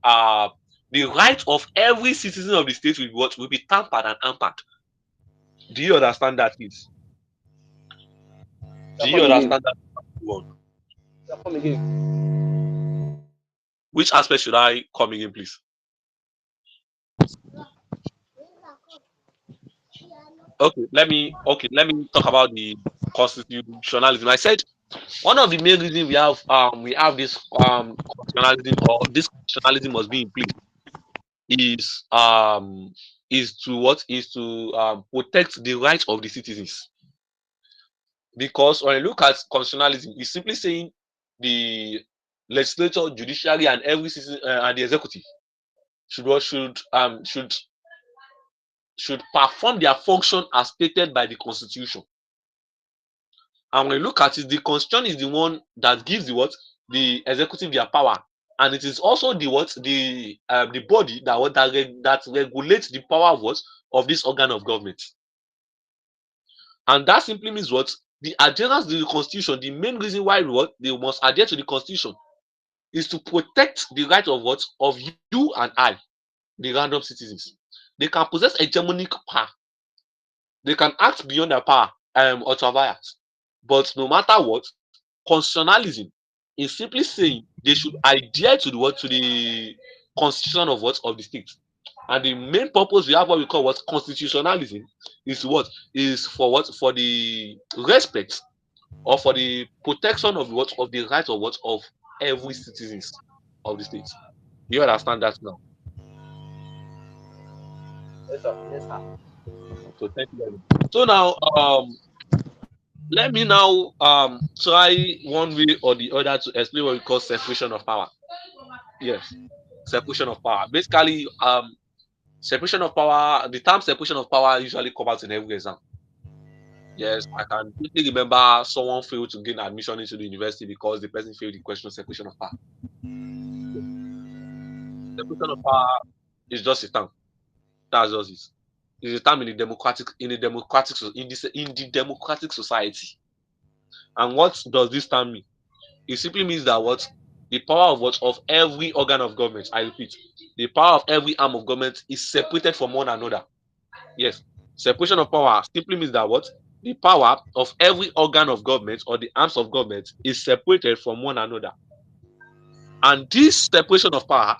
right of every citizen of the state will be what? Will be tampered and hampered. Do you understand that is? Sir, Do you come again. understand that one? Sir, come again. Which aspect should I come again, please? Let me talk about the constitutionalism. I said one of the main reasons we have this constitutionalism or this constitutionalism must be in place is to what? Is to protect the rights of the citizens. Because when you look at constitutionalism, it's simply saying the legislature, judiciary, and every citizen and the executive should perform their function as stated by the constitution. And when you look at it, the constitution is the one that gives the executive their power, and it is also the body that regulates the power of of this organ of government. And that simply means what? The adherence to the constitution, the main reason why they must adhere to the constitution is to protect the right of of you and I, the random citizens. They can possess hegemonic power. They can act beyond their power, ultraviolence. But no matter what, constitutionalism is simply saying they should adhere to the constitution of of the state. And the main purpose we have what we call constitutionalism is for the respect or for the protection of what of the rights of what of every citizens of the state. You understand that now? Yes, sir. Yes, sir. So thank you very much. So now let me now try one way or the other to explain what we call separation of power. Yes, separation of power. Basically, separation of power, the term separation of power usually comes out in every exam. Yes, I can quickly remember someone failed to gain admission into the university because the person failed the question separation of power. Separation of power is just a term. That's just it. It's a term in the democratic society. And what does this term mean? It simply means that what the power of what of every organ of government, I repeat, the power of every arm of government is separated from one another. Yes, separation of power simply means that what the power of every organ of government or the arms of government is separated from one another. And this separation of power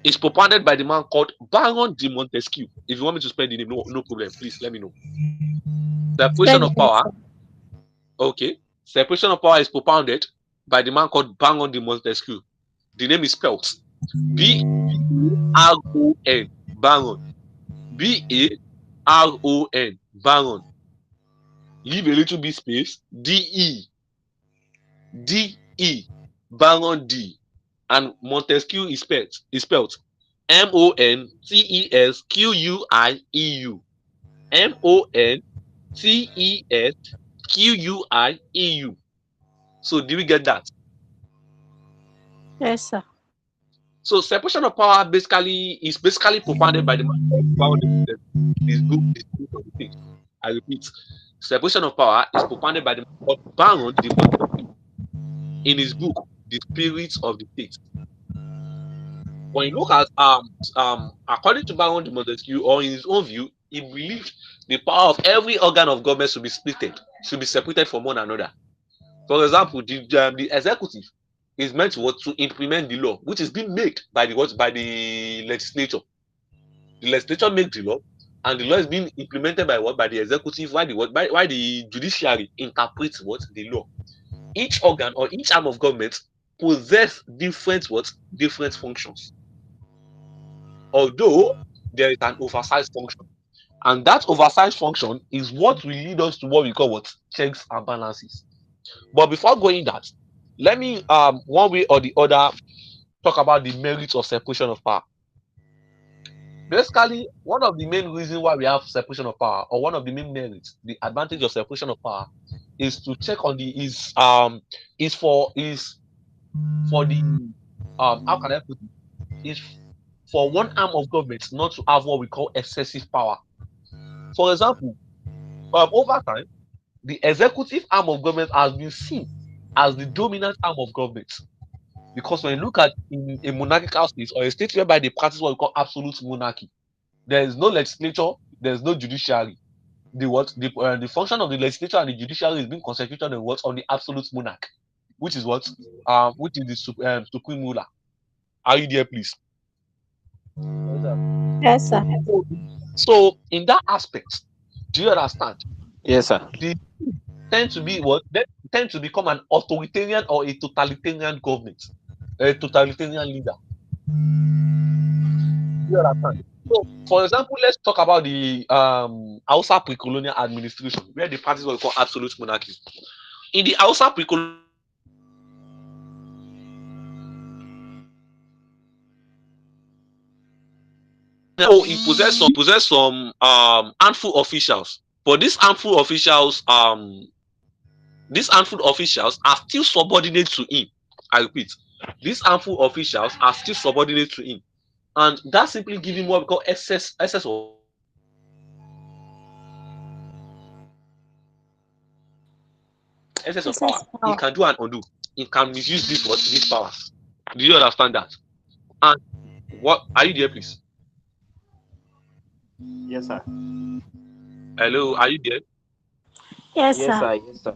is propounded by the man called Baron de Montesquieu. If you want me to spell the name, no problem. Please let me know. Separation Spell of it, power. sir. Okay. Separation of power is propounded by the man called Baron de Montesquieu. The name is spelled Baron. Baron. Baron. Baron. Leave a little bit space. DE. DE. Baron D. And Montesquieu is spelled Montesquieu. Montesquieu. So do we get that? Yes, sir. So separation of power basically propounded by the man called Baron de Montesquieu in his book The Spirit of the State. I repeat, separation of power is propounded by the man called Baron de Montesquieu in his book The Spirit of the State. When you look at according to Baron de Montesquieu, or in his own view, he believed the power of every organ of government should be separated from one another. For example, the executive is meant to implement the law, which is being made by the legislature. The legislature makes the law, and the law is being implemented by the executive, while the judiciary interprets the law. Each organ or each arm of government possess different functions. Although there is an oversized function, and that oversized function is what will lead us to what we call checks and balances. But before going that, let me one way or the other talk about the merits of separation of power. Basically, one of the main reasons why we have separation of power, or one of the main merits, the advantage of separation of power, is to check on the is for the how can I put it? Is for one arm of government not to have what we call excessive power. For example, over time, the executive arm of government has been seen as the dominant arm of government. Because when you look at in a monarchical state or a state whereby they practice what we call absolute monarchy, there is no legislature, there is no judiciary. The function of the legislature and the judiciary is being concentrated on the absolute monarch, which is which is the supreme ruler. Are you there, please? Yes, sir. Yes, sir. So in that aspect, do you understand? Yes, sir. They tend to be they tend to become an authoritarian or a totalitarian government, a totalitarian leader. You understand? So, for example, let's talk about the Hausa pre-colonial administration, where the parties were called absolute monarchy. In the Hausa pre-colonial, so he possessed some handful officials, but these handful officials are still subordinate to him. I repeat, these handful officials are still subordinate to him, and that simply gives him what we call excess of power. Excess He power. can do and undo. He can misuse these powers. Do you understand that? And what are you there, please? Yes, sir. Hello, are you there? Yes, Yes, sir. sir. Yes, sir.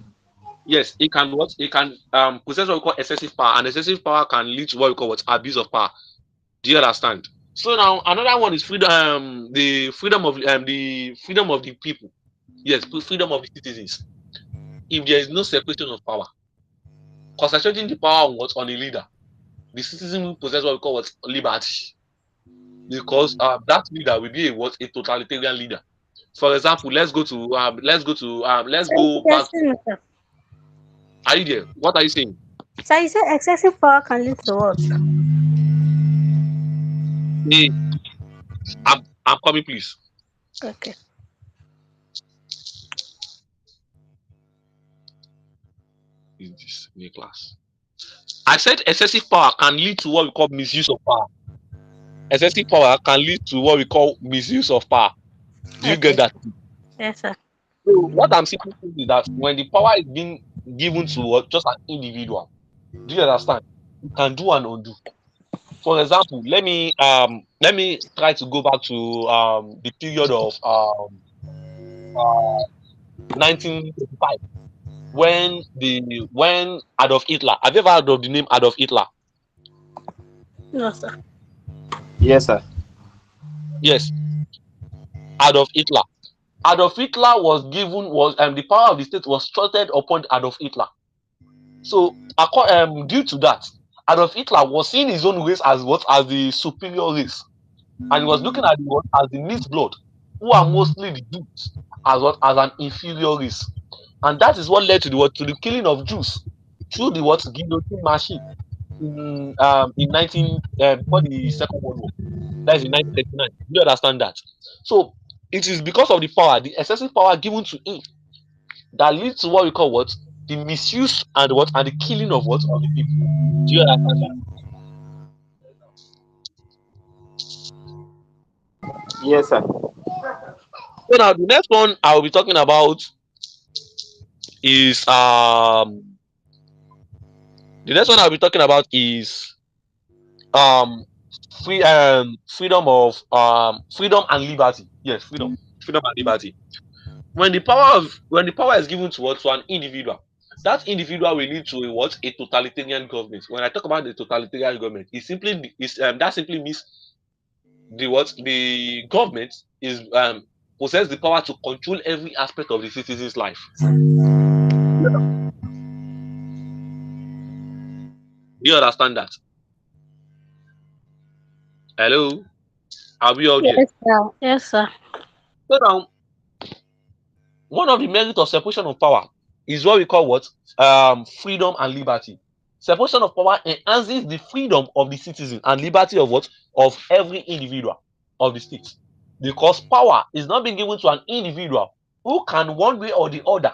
Yes, it can it can possess what we call excessive power, and excessive power can lead to what we call abuse of power. Do you understand? So now another one is freedom, the freedom of the people. Yes, freedom of the citizens. if there is no separation of power, concentrating the power on what? On a leader, the citizen will possess what we call what? Liberty. Because that leader will be a totalitarian leader. For example, let's go back. Excessive, sir. Are you there? What are you saying? So you said excessive power can lead to what? Hey, I'm coming, please. Okay. Is this new class? I said excessive power can lead to what we call misuse of power. Excessive power can lead to what we call misuse of power. Do you get Okay. that? Yes, sir. So what I'm simply saying is that when the power is being given to just an individual, do you understand? You can do and undo. For example, let me try to go back to the period of uh, 1935 when Adolf Hitler. Have you ever heard of the name Adolf Hitler? No, sir. Yes, sir. Yes, Adolf Hitler. Adolf Hitler was the power of the state was trusted upon Adolf Hitler. So due to that, Adolf Hitler was seeing his own race as what? As the superior race, and he was looking at the what? As the mixed blood, who are mostly the Jews, as what? As an inferior race. And that is what led to the what? To the killing of Jews through the what? Guillotine machine in 19 before the Second World War. That is in 1939. Do you understand that? So it is because of the power, the excessive power given to him, that leads to what we call what? The misuse and what? And the killing of what? Of the people. Do you understand that? Yes, sir. So now the next one I will be talking about is the next one I'll be talking about is um freedom and liberty. Yes, freedom and liberty. When the power is given to what? To an individual, that individual will lead to a what? A totalitarian government. When I talk about the totalitarian government, that simply means the government is possess the power to control every aspect of the citizen's life. Do you understand that? Hello, are we all there? Yes, sir. Yes, sir. So now, one of the merits of separation of power is what we call what? Freedom and liberty. Separation of power enhances the freedom of the citizen and liberty of what? Of every individual of the state. Because power is not being given to an individual who can one way or the other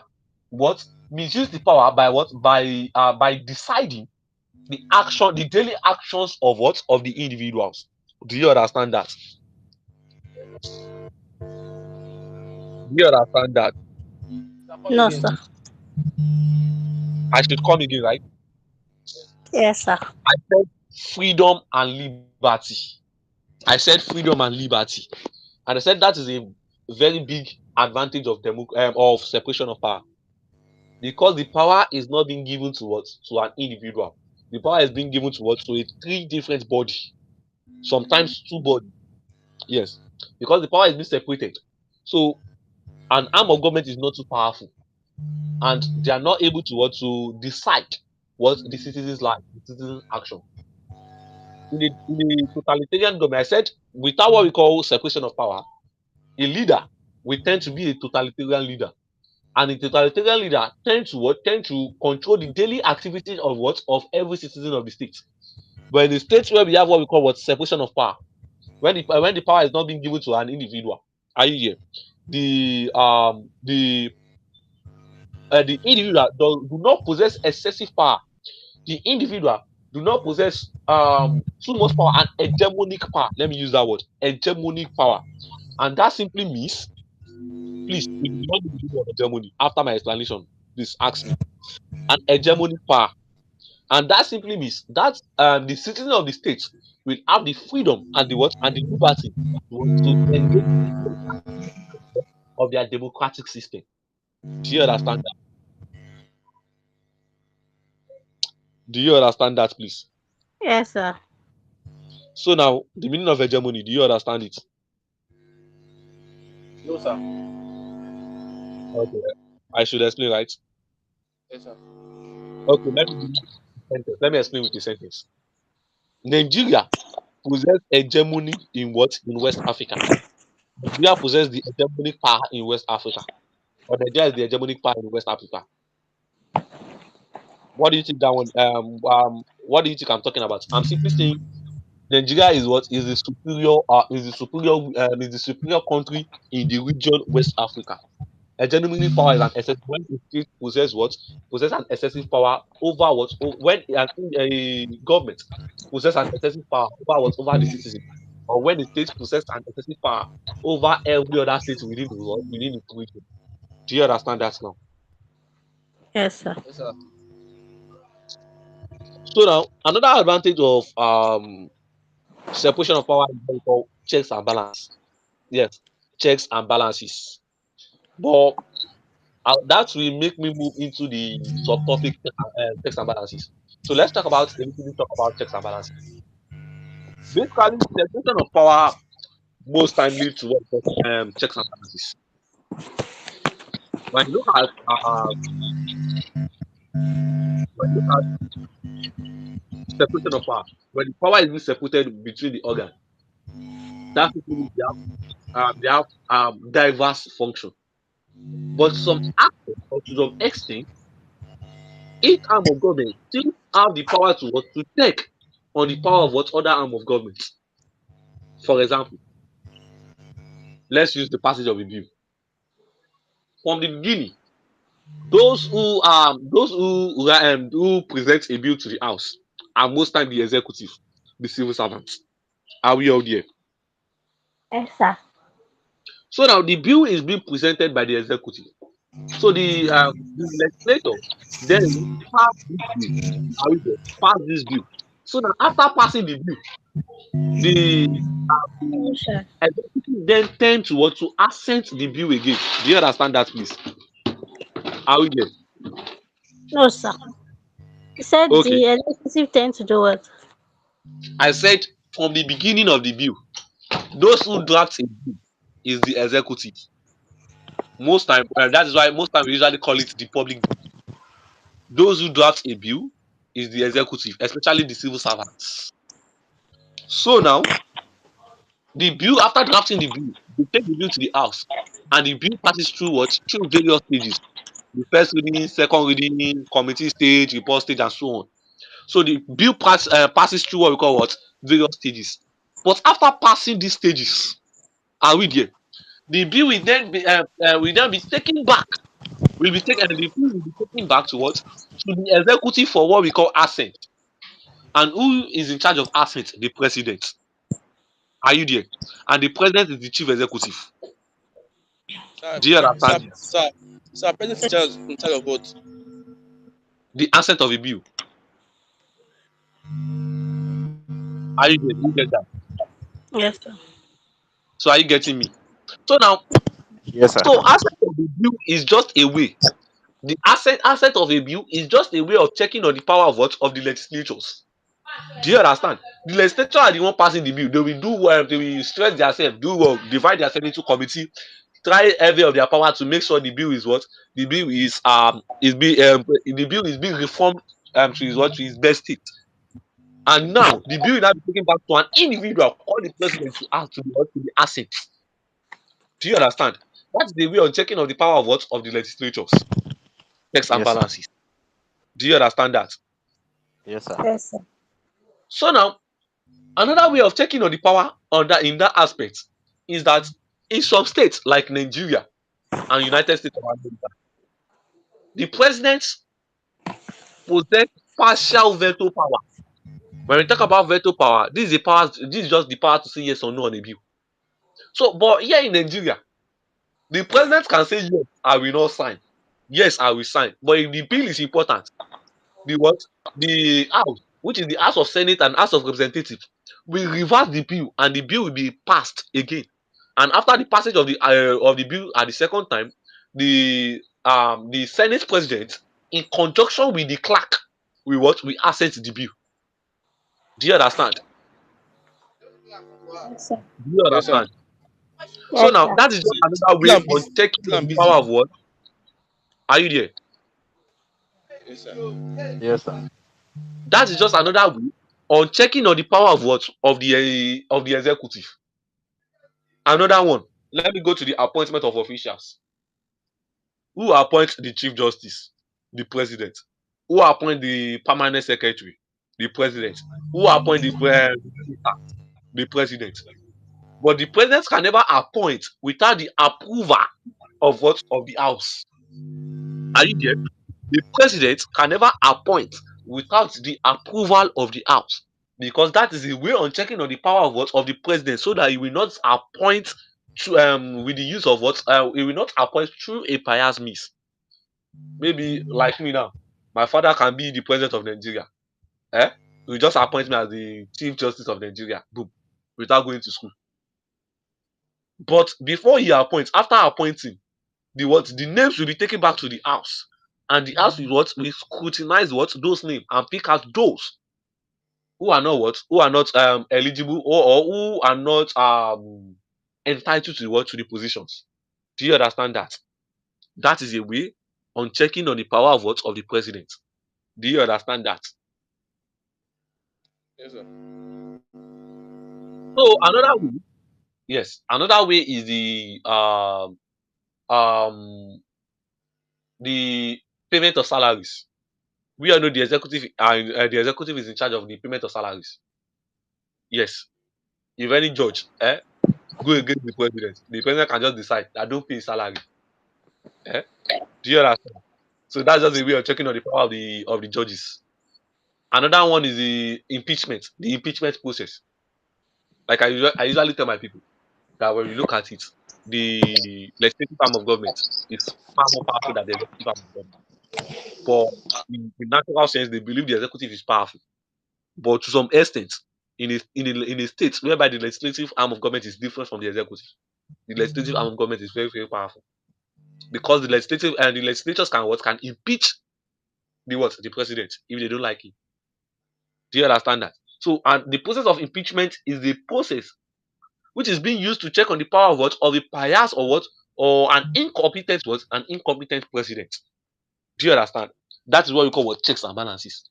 what? Misuse the power by what? By deciding the daily actions of what? Of the individuals. Do you understand that? Do you understand that? Come No, sir. again. I should come again, right? Yes, sir. I said freedom and liberty. I said freedom and liberty, and I said that is a very big advantage of separation of power, because the power is not being given to what? To an individual. The power is being given to what? To a three different body, sometimes two body. Yes, because the power is being separated. So an arm of government is not too powerful, and they are not able to what? To decide what the citizen's life, the citizen's action. In a totalitarian government, I said without what we call separation of power, a leader will tend to be a totalitarian leader, and a totalitarian leader tend to control the daily activities of what? Of every citizen of the state. But in the states where we have what we call what? Separation of power, when the power is not being given to an individual, are you here? The the individual do not possess excessive power. The individual do not possess too much power and hegemonic power. Let me use that word, hegemonic power. And that simply means, please, if you don't know the meaning of hegemony after my explanation, please ask me. An hegemonic power. And that simply means that the citizen of the state will have the freedom and the what? And the liberty to engage of their democratic system. Do you understand that? Do you understand that, please? Yes, sir. So now, the meaning of hegemony, do you understand it? No, sir. Okay. I should explain, right? Yes, sir. Okay, let me give you a sentence. Let me explain with a sentence. Nigeria possess hegemony in what? In West Africa. Nigeria possess the hegemonic power in West Africa. Or Nigeria is the hegemonic power in West Africa. What do you think that one? What do you think I'm talking about? I'm simply saying Nigeria is what is the superior is the superior country in the region West Africa. Hegemonic power is an excessive when the state possess what possess an excessive power over what when a government possess an excessive power over what over the citizen, or when the state possess an excessive power over every other state within the world within the region. Do you understand that now? Yes, sir. Yes, sir. So now another advantage of separation of power is what we call checks and balance. Yes, checks and balances. But that will make me move into the subtopic checks and balances. So let's talk about a little bit talk about checks and balances. Basically, separation of power most time leads to what checks and balances. When you look at when you look at separation of power, when the power is being separated between the organ, that people they have diverse function. But some aspect or to some extent, each arm of government still have the power to what to take on the power of what other arm of government. For example, let's use the passage of a bill. From the beginning, those who present a bill to the house are most time the executive, the civil servants. Are we all there? Yes, sir. So now the bill is being presented by the executive. So the legislator then pass this bill. Are we there? Pass this bill. So now after passing the bill, the Yes, sir. executive then tend to what to assent the bill again. Do you understand that, please? Are we there? No, sir. You said Okay. the executive tend to do what? I said from the beginning of the bill, those who draft a bill is the executive. Most time, that is why most time we usually call it the public. Those who draft a bill is the executive, especially the civil servants. So now, the bill after drafting the bill, they take the bill to the house, and the bill passes through what through various stages: the first reading, second reading, committee stage, report stage, and so on. So the bill passes through what we call what various stages. But after passing these stages, are we there? The bill will then be taken back. Will be taken and the bill will be taken back to what? To the executive for what we call assent. And who is in charge of assent? The president. Are you there? And the president is the chief executive. Sir, Do you sir, understand this? sir, sir, president in charge of what? The assent of a bill. Are you there? Do you get that? Yes, sir. So are you getting me? So now, Yes, sir. so assent of the bill is just a way. The assent of a bill is just a way of checking on the power of what of the legislatures. Do you understand? The legislature are the one passing the bill. They will do well, they will stress themselves, do well, divide themselves into committee, try every of their power to make sure the bill is what the bill the bill is being reformed to his what to his best state. And now the bill will now be taken back to an individual called the president to ask to be what to be assent. Do you understand? That's the way of checking of the power of what of the legislatures, checks and Yes, sir. balances. Do you understand that? Yes, sir. Yes, sir. So now another way of checking on the power on that in that aspect is that in some states like Nigeria and United States of America, the president possess partial veto power. When we talk about veto power, this is the power. This is just the power to say yes or no on a bill. So, but here in Nigeria, the president can say yes, I will not sign. Yes, I will sign. But if the bill is important, the what? The House, which is the House of Senate and House of Representatives, will reverse the bill and the bill will be passed again. And after the passage of the bill at the second time, the Senate president, in conjunction with the clerk, will what? We assent the bill. Do you understand? Yes, sir. Do you Yes, sir. understand? So Yes, now sir. that is just See, another till way I'm on busy. checking Till on I'm the power busy. of what? Are you there? Yes, sir. Yes, sir. That is just another way on checking on the power of what of the executive. Another one. Let me go to the appointment of officials. Who appoints the chief justice? The president. Who appoint the permanent secretary? The president. Who appoint the president? But the president can never appoint without the approval of what of the house. Are you there? The president can never appoint without the approval of the house, because that is a way on checking on the power of what of the president, so that he will not appoint through, with the use of what he will not appoint through a bias means. Maybe like me now, my father can be the president of Nigeria. Eh? He will just appoint me as the chief justice of Nigeria. Boom, without going to school. But before he appoints, after appointing, the names will be taken back to the house, and the house will scrutinize those names and pick out those who are not eligible, or who are not entitled to to the positions. Do you understand that? That is a way on checking on the power of of the president. Do you understand that? Yes, sir. So another way, yes, another way is um the payment of salaries. We all know the executive is in charge of the payment of salaries. Yes, if any judge go against the president can just decide that don't pay his salary. Eh? Do you understand? So that's just a way of checking on the power of the judges. Another one is the impeachment process. Like I usually tell my people that when you look at it, the legislative arm of government is far more powerful than the executive arm of government. But in natural sense, they believe the executive is powerful. But to some extent, in a state whereby the legislative arm of government is different from the executive, the legislative arm of government is very, very powerful, because the legislators can impeach the president if they don't like him. Do you understand that? So, and the process of impeachment is the process which is being used to check on the power of of the bias, or an incompetent president. Do you understand? That is what we call checks and balances.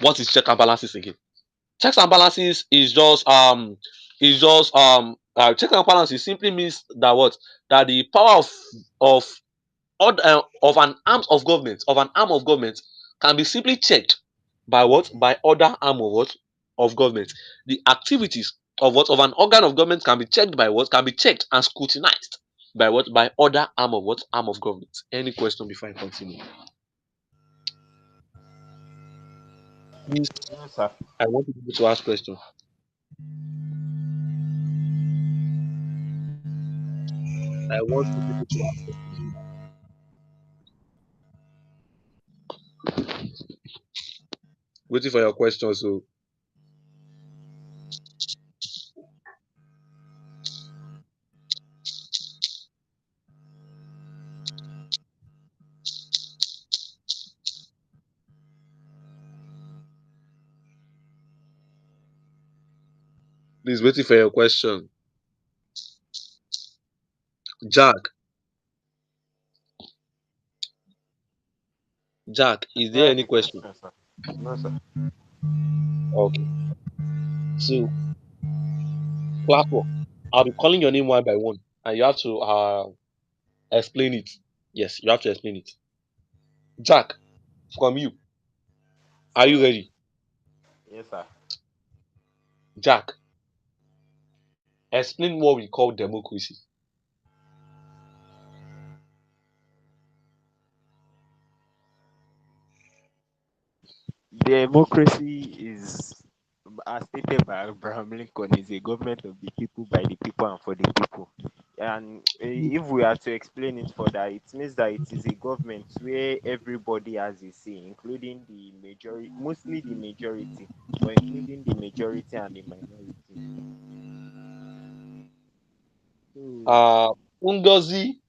What is check and balances again? Checks and balances is just check and balances simply means that the power of of an arm of government can be simply checked by other arm of government. The activities of an organ of government can be checked can be checked and scrutinized by other arm of government. Any question before I continue? Please, Yes, sir. I want people to ask questions. I want people to ask questions. Waiting for your questions. So please, waiting for your question. Jack, Jack, is Yeah, there any the question? question, sir. No, sir. Okay. So, classwork. I'll be calling your name one by one, and you have to explain it. Yes, you have to explain it. Jack, from you, are you ready? Yes, sir. Jack, explain what we call democracy. Democracy is, as stated by Abraham Lincoln, is a government of the people, by the people, and for the people. And if we are to explain it further, it means that it is a government where everybody has a say, including the majority, mostly the majority, but including the majority and the minority. So, Ngozi,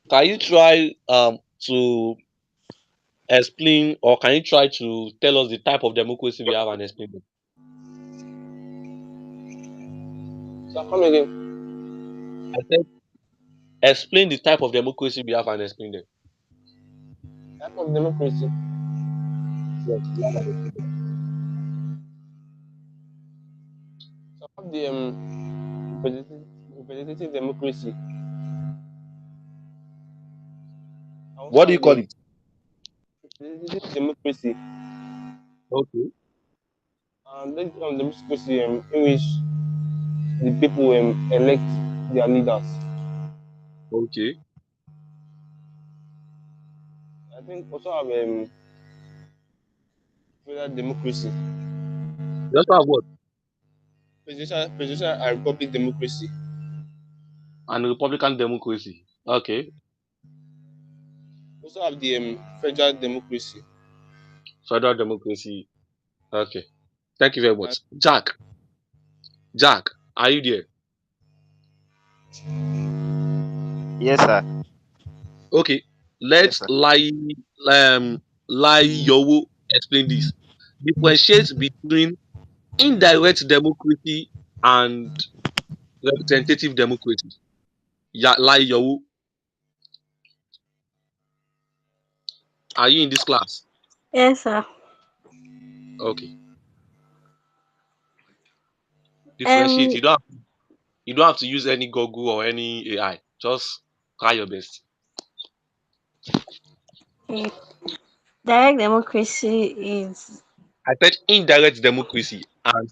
can you try to explain, or can you try to tell us the type of democracy we have and explain it? So come again. I said explain the type of democracy we have and explain them. type of democracy. Yes, we have a So I have the representative democracy. I also What do you have call the it? representative democracy. Okay. And this democracy in which the people elect their leaders. Okay. I think also have federal democracy, You also have what? presidential and republic democracy. And Republican democracy. Okay. Also have the federal democracy. Federal democracy. Okay. Thank you very And much. Jack, are you there? Yes, sir. Okay. Yes, Let's sir. lie Yowo explain this. Differentiate between indirect democracy and representative democracy. Yeah, lie Yowo. Are you in this class? Yes, sir. Okay. Differentiate. Um, You don't have to use any Google or any AI. Just try your best. mm, direct democracy is I said indirect democracy and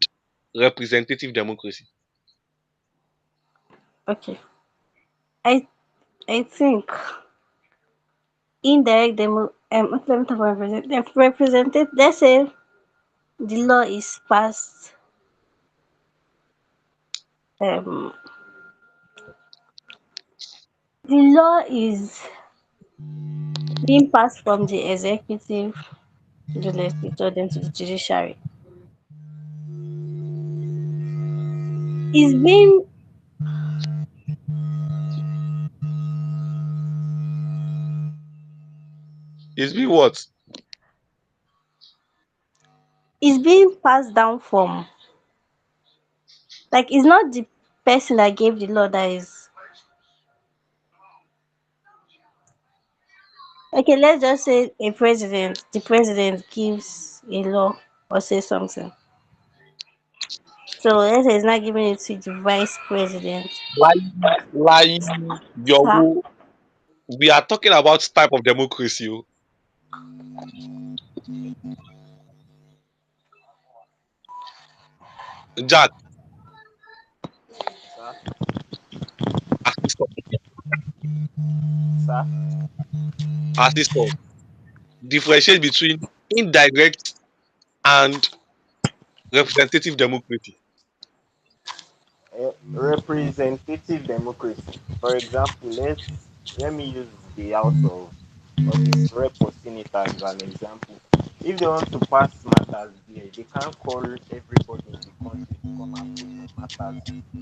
representative democracy. okay. I I think indirect demo. Let me talk about represented. Let's say the law is passed. Um, the law is being passed from the executive to the legislature, then to the judiciary. It's being It's been what? it's being passed down from, like, it's not the person that gave the law that is okay. Let's just say a president. The president gives a law or says something. So let's say it's not giving it to the vice president. Lying your Sir, way. We are talking about type of democracy. Oh. Jack, Sir. assistant, Sir. assistant. Differentiate between indirect and representative democracy. Representative democracy. For example, let me use the House of or this rep or senator as an example. If they want to pass matters there, they can't call everybody in the country to come and vote on matters.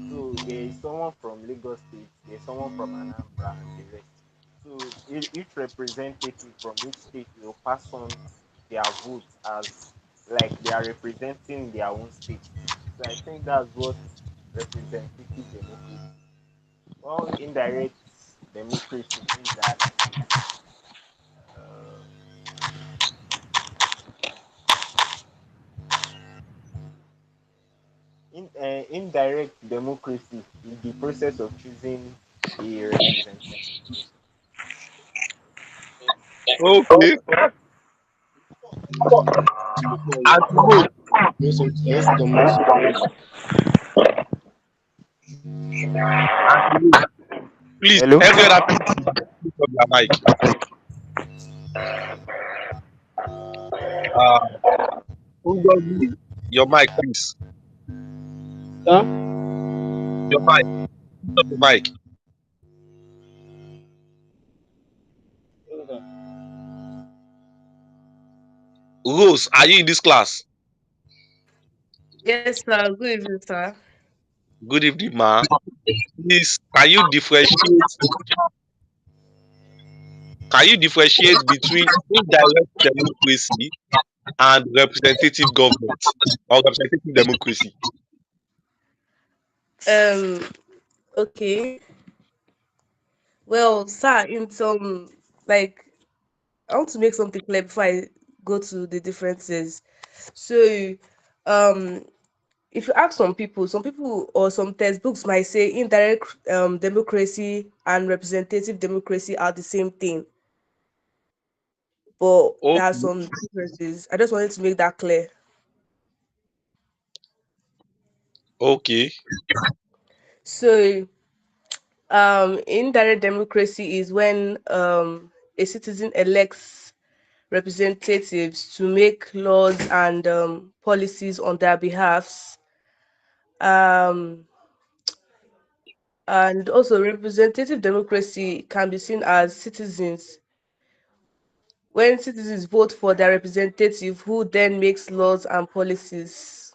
So there is someone from Lagos State, there's someone from Anambra, and the rest. So each representative from each state will pass on their votes as like they are representing their own state. So I think that's what representative democracy. Well, indirect democracy means that uh, indirect democracy is the process of choosing a representative. Okay. And tomorrow, Yes, Domus. and tomorrow, please, Hello? every other person speak on their mic. Uh, Ngozi, your mic, please. Sir? Your mic. Put up the mic. Yes, sir. Rose, are you in this class? Yes, sir. Good evening, sir. Good evening, ma. Please, can you differentiate between indirect democracy and representative government or representative democracy? Um, okay. Well, sir, in some like I want to make something clear before I go to the differences. So, um, if you ask some people or some textbooks might say indirect democracy and representative democracy are the same thing, but there are Okay. some differences. I just wanted to make that clear. Okay. So, indirect democracy is when a citizen elects representatives to make laws and policies on their behalfs. Um, and also, representative democracy can be seen as citizens when citizens vote for their representative, who then makes laws and policies.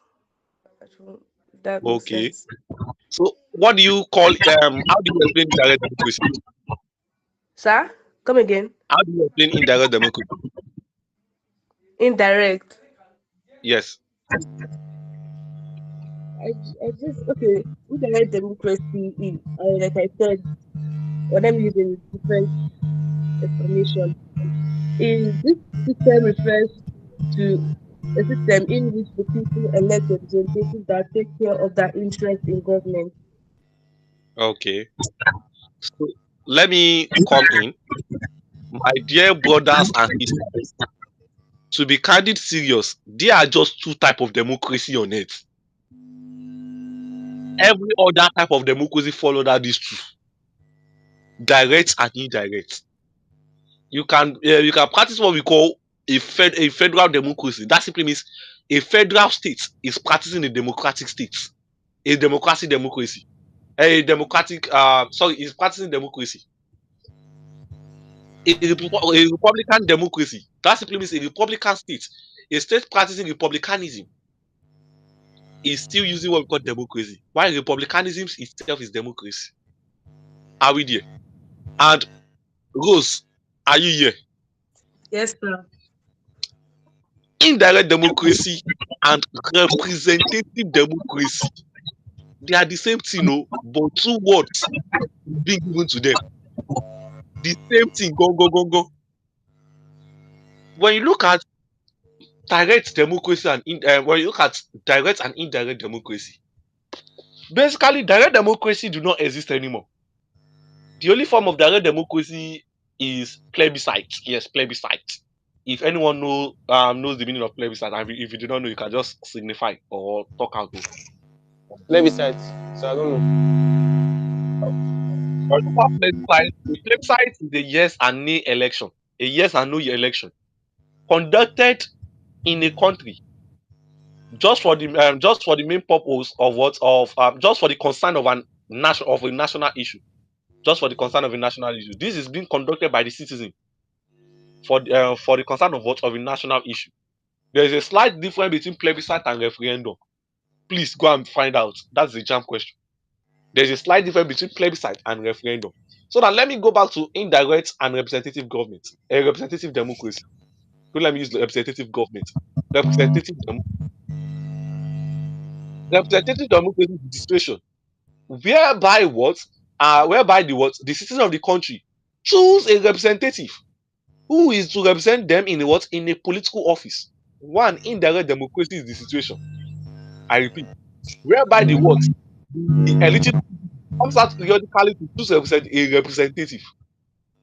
I don't- If that makes Okay. sense. So what do you call how do you explain indirect democracy? Sir, come again. How do you explain indirect democracy? Indirect. Yes. I just okay. Indirect democracy is, like I said, or them using different explanation. Is this system refers to a system in which the people elect representatives that take care of their interest in government. Okay. So let me come in. My dear brothers and sisters, to be candid serious, there are just two type of democracy on earth. Every other type of democracy follow that these two, direct and indirect. You can practice what we call a federal democracy. That simply means a federal state is practicing a democratic state, a democratic democracy, a democratic sorry, is practicing democracy. A republican democracy. That simply means a republican state, a state practicing republicanism is still using what we call democracy, while republicanism itself is democracy. Are we there? And Rose, are you here? Yes, sir. Indirect democracy and representative democracy, they are the same thing, no, but two words being given to them. The same thing, go, go, go, go. When you look at direct democracy when you look at direct and indirect democracy, basically direct democracy do not exist anymore. The only form of direct democracy is plebiscite. Yes, plebiscite. If anyone knows the meaning of plebiscite, and if you do not know, you can just signify or talk out. Plebiscite. So I don't know. But about plebiscite, a plebiscite is a yes and nay election, a yes and no election conducted in a country just for the main purpose of what of just for the concern of a national issue, just for the concern of a national issue. This is being conducted by the citizen for the concern of what of a national issue. There is a slight difference between plebiscite and referendum. Please go and find out. That's the JAMB question. There's a slight difference between plebiscite and referendum. So now let me go back to indirect and representative government, a representative democracy. So let me use representative government. Representative, representative democracy is the situation whereby the citizen of the country choose a representative who is to represent them in a political office. One, indirect democracy is the situation. I repeat, whereby the eligible comes out periodically to choose a representative.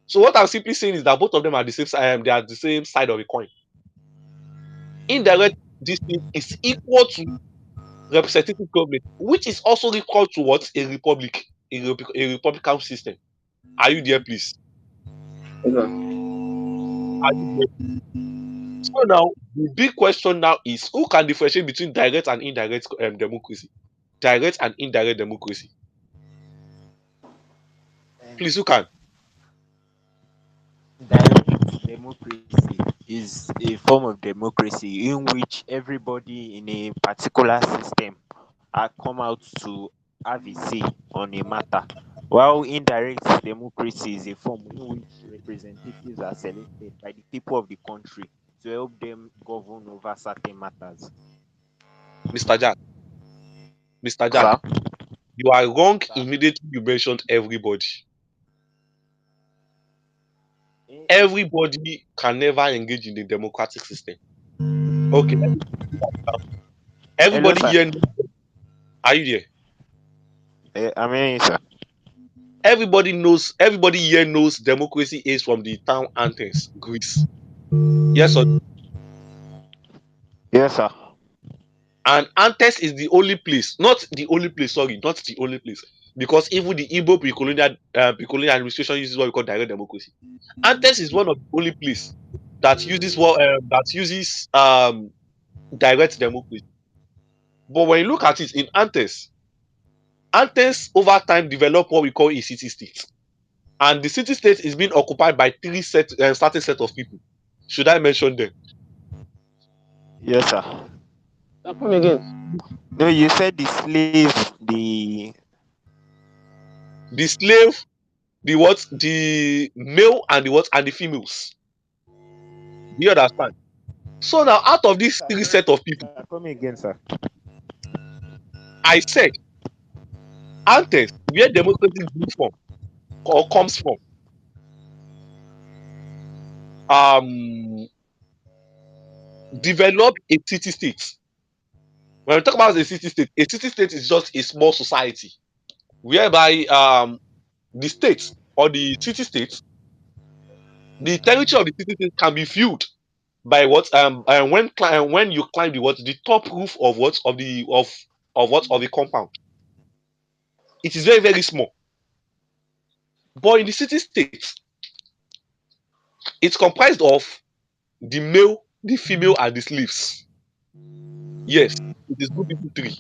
So what I'm simply saying is that both of them are the same side. They are the same side of a coin. Indirect this thing is equal to representative government, which is also equal to what a republic, a republican system. Are you there, please? Okay. Are you there? So now the big question now is who can differentiate between direct and indirect democracy? Direct and indirect democracy. Please, who can? Direct democracy is a form of democracy in which everybody in a particular system are come out to have a say on a matter, while indirect democracy is a form in which representatives are selected by the people of the country to help them govern over certain matters. Mr. Jack. Mr. Jack, Sir? you are wrong Sir? immediately you mentioned everybody. everybody can never engage in the democratic system. Okay, let me put it like that. Hello, Everybody sir. here knows, are you there? I'm hearing you, sir. Everybody here knows democracy is from the town Athens, Greece. Yes, or Yes, sir. and Athens is the only place, not the only place, sorry, not the only place. Because even the Igbo pre-colonial administration uses what we call direct democracy. Athens is one of the only place that uses direct democracy. But when you look at it in Athens over time developed what we call a city state. And the city state is being occupied by certain set of people. Should I mention them? Yes, sir. Come again. No, you said the slave, the The slave, the what, the male and the what and the females. Do you understand? So now out of these three set of people, come again, sir. I said Athens, where democracy grew from or comes from, um, developed a city state. When we talk about a city state is just a small society whereby the state or the city state, the territory of the city state can be viewed by what when you climb the top roof of the compound. It is very very small. But in the city state, it's comprised of the male, the female, and the slaves. Yes, it is good people three.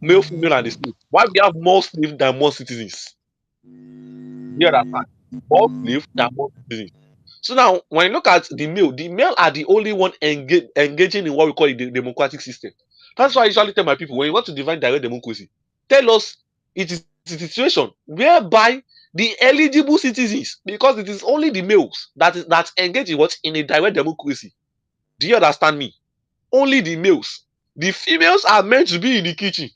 Male, female, and the slave. Why we have more slaves than more citizens? You understand? More slaves than more citizens. So now, when you look at the male are the only one engaging in what we call the democratic system. That's why I usually tell my people when you want to define direct democracy, tell us it is a situation whereby the eligible citizens, because it is only the males that engage in what in a direct democracy. Do you understand me? Only the males. The females are meant to be in the kitchen,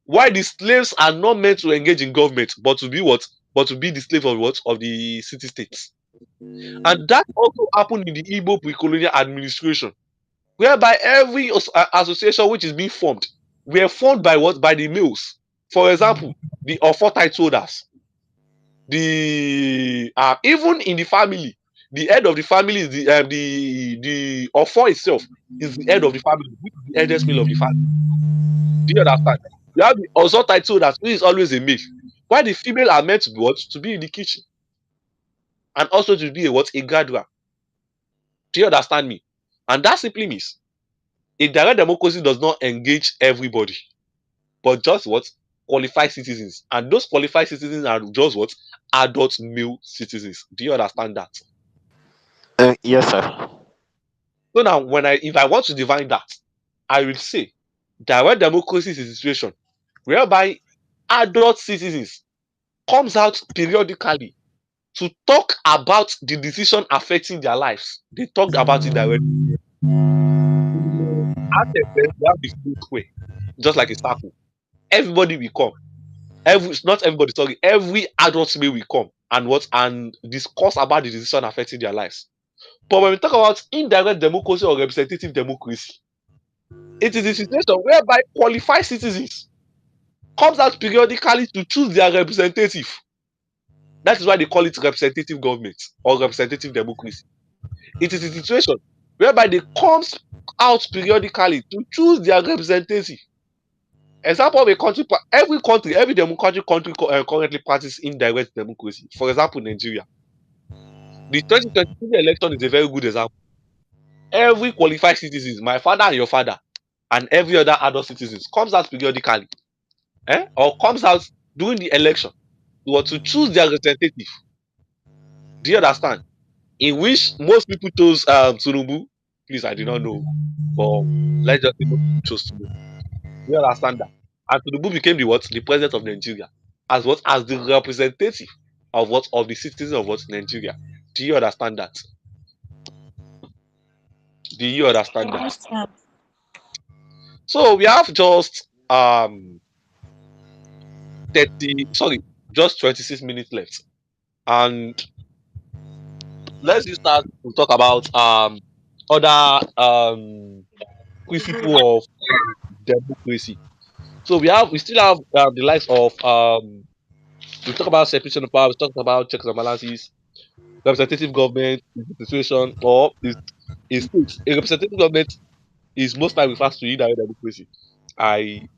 while the slaves are not meant to engage in government, but to be what? But to be the slave of what? Of the city states. And that also happened in the Igbo pre-colonial administration, whereby every association which is being formed were formed by what? By the males. For example, the Ofo title holders, the even in the family, the head of the family is the Ofo itself is the head of the family, which is the eldest male of the family. Do you understand? You have the also title holders, who is always a male, while the female are meant to be what? To be in the kitchen and also to be a what? A graduate. Do you understand me? And that simply means a direct democracy does not engage everybody, but just what? Qualified citizens. And those qualified citizens are just what? Adult male citizens. Do you understand that? Yes, sir. So now, if I want to define that, I will say direct democracy is a situation whereby adult citizens comes out periodically to talk about the decision affecting their lives. They talked about it directly. At the best, we have the full square, just like a circle. Everybody will come. Not everybody, sorry, every adult male will come and discuss about the decision affecting their lives. But when we talk about indirect democracy or representative democracy, it is a situation whereby qualified citizens comes out periodically to choose their representative. That is why they call it representative government or representative democracy. It is a situation whereby they comes out periodically to choose their representative. Example of a country, every democratic country currently practices indirect democracy. For example, Nigeria. The 2023 election is a very good example. Every qualified citizens, my father and your father, and every other adult citizens comes out periodically, or comes out during the election to choose their representative. Do you understand? In which most people chose Tinubu. Please, I do not know, but let's just say most people chose Tinubu. Do you understand that? And Tinubu became the president of Nigeria as the representative of the citizens of Nigeria. Do you understand that? Do you understand that? Yes, sir. So we have just 30, sorry, just 26 minutes left. And let's just start to talk about other principle of democracy. So we still have the likes of we talk about separation of power, we talk about checks and balances, representative government is the situation or is a state. A representative government is most time refers to indirect democracy. I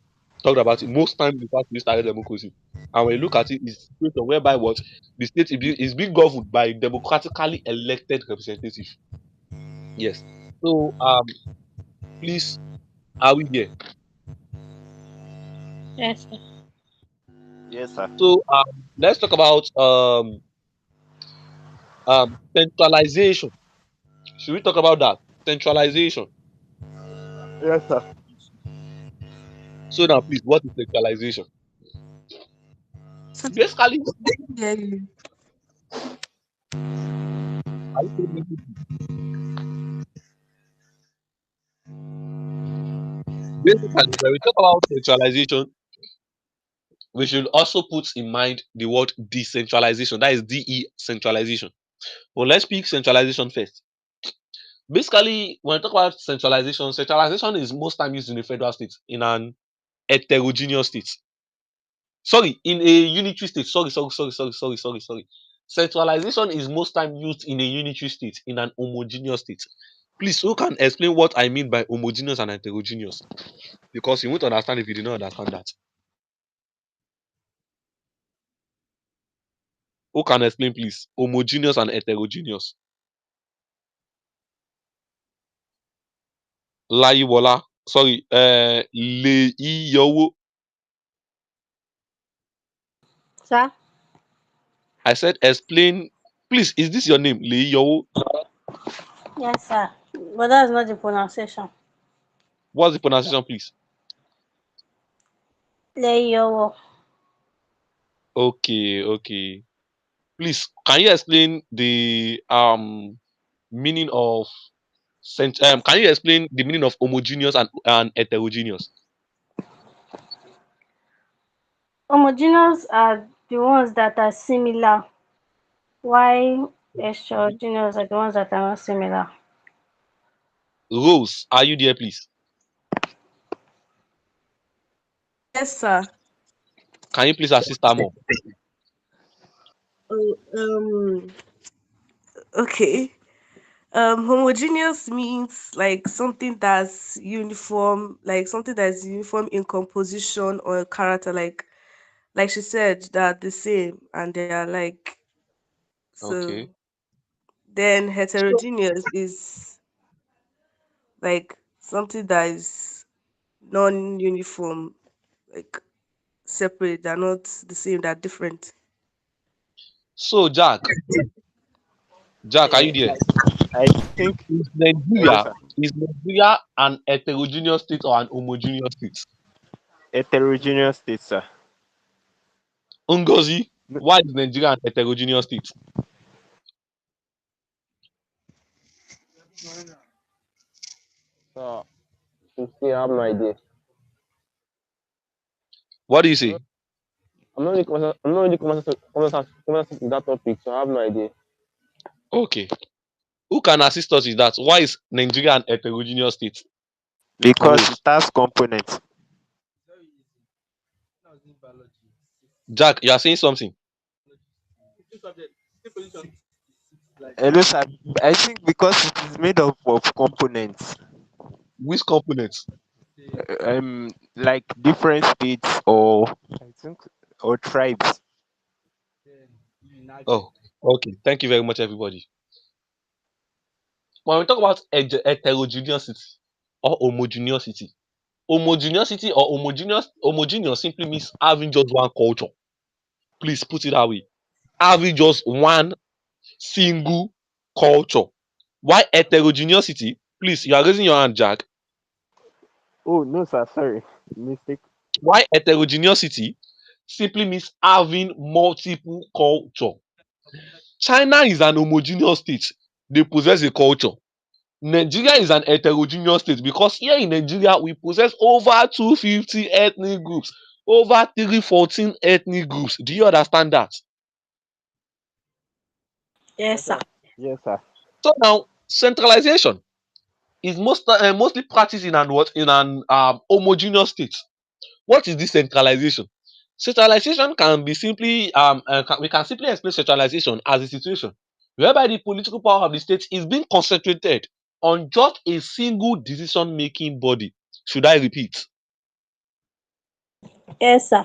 talked about it. Most time refers to indirect democracy. And when you look at it, it's a situation whereby what the state is being governed by democratically elected representative. Yes. So please, are we here? Yes, sir. Yes, sir. So let's talk about centralization. Should we talk about that? Centralization. Yes, sir. So now, please, what is centralization? So, Basically, yeah, you- are you telling me basically, when we talk about centralization, we should also put in mind the word decentralization. That is DE centralization. Well, let's pick centralization first. Basically, when we talk about centralization, centralization is most time used in a federal state, in an heterogeneous state. Sorry, in a unitary state. Sorry. Centralization is most time used in a unitary state, in an homogeneous state. Please, who can explain what I mean by homogeneous and heterogeneous? Because you won't understand if you do not understand that. Who can explain, please? Homogeneous and heterogeneous. Laiwola. Sorry, Leiyowo. Sir? I said explain. Please, is this your name? Leiyowo. Yes, sir. But that's not the pronunciation. What's the pronunciation, please? Leyowo. Okay. Please, can you explain the meaning of can you explain the meaning of homogeneous and heterogeneous? Homogeneous are the ones that are similar, while extraordinary are the ones that are not similar. Rose, are you there, please? yes, sir. Can you please assist her more? Oh, okay. Homogeneous means like something that's uniform, like something that's uniform in composition or character, like she said, that the same and they are like so. Okay. Then So, heterogeneous is like something that is non-uniform, like separate. They're not the same. They're different. so Jack, are you there? I think Is hello, Nigeria sir. is Nigeria an heterogeneous state or an homogeneous state? Heterogeneous state, sir. Ngozi, No, why is Nigeria an heterogeneous state? So, you see, I have no idea. What do you I'm not, say? I'm not really conversant with that topic, so I have no idea. Okay. Who can assist us with that? Why is Nigeria an heterogeneous state? because it Rose. has components. Jack, you are saying something. Hello, sir. I think because it is made up of components, Which components? like different states or I think or tribes. Oh, okay. Thank you very much, everybody. When we talk about heterogeneity or homogeneity, homogeneity or homogeneous simply means having just one culture. Please put it that way. Having just one single culture. Why heterogeneity? Please, you are raising your hand, Jack. Oh no, sir. Sorry, mistake. Why heterogeneity simply means having multiple culture. China is an homogeneous state. They possess a culture. Nigeria is an heterogeneous state because here in Nigeria we possess over 250 ethnic groups, over 314 ethnic groups. Do you understand that? Yes, Yes, sir. sir. Yes, sir. So now centralization is mostly practiced in an what in an homogeneous state. What is this centralization? Centralization can be simply we can simply explain centralization as a situation whereby the political power of the state is being concentrated on just a single decision making body. Should I repeat? Yes, sir.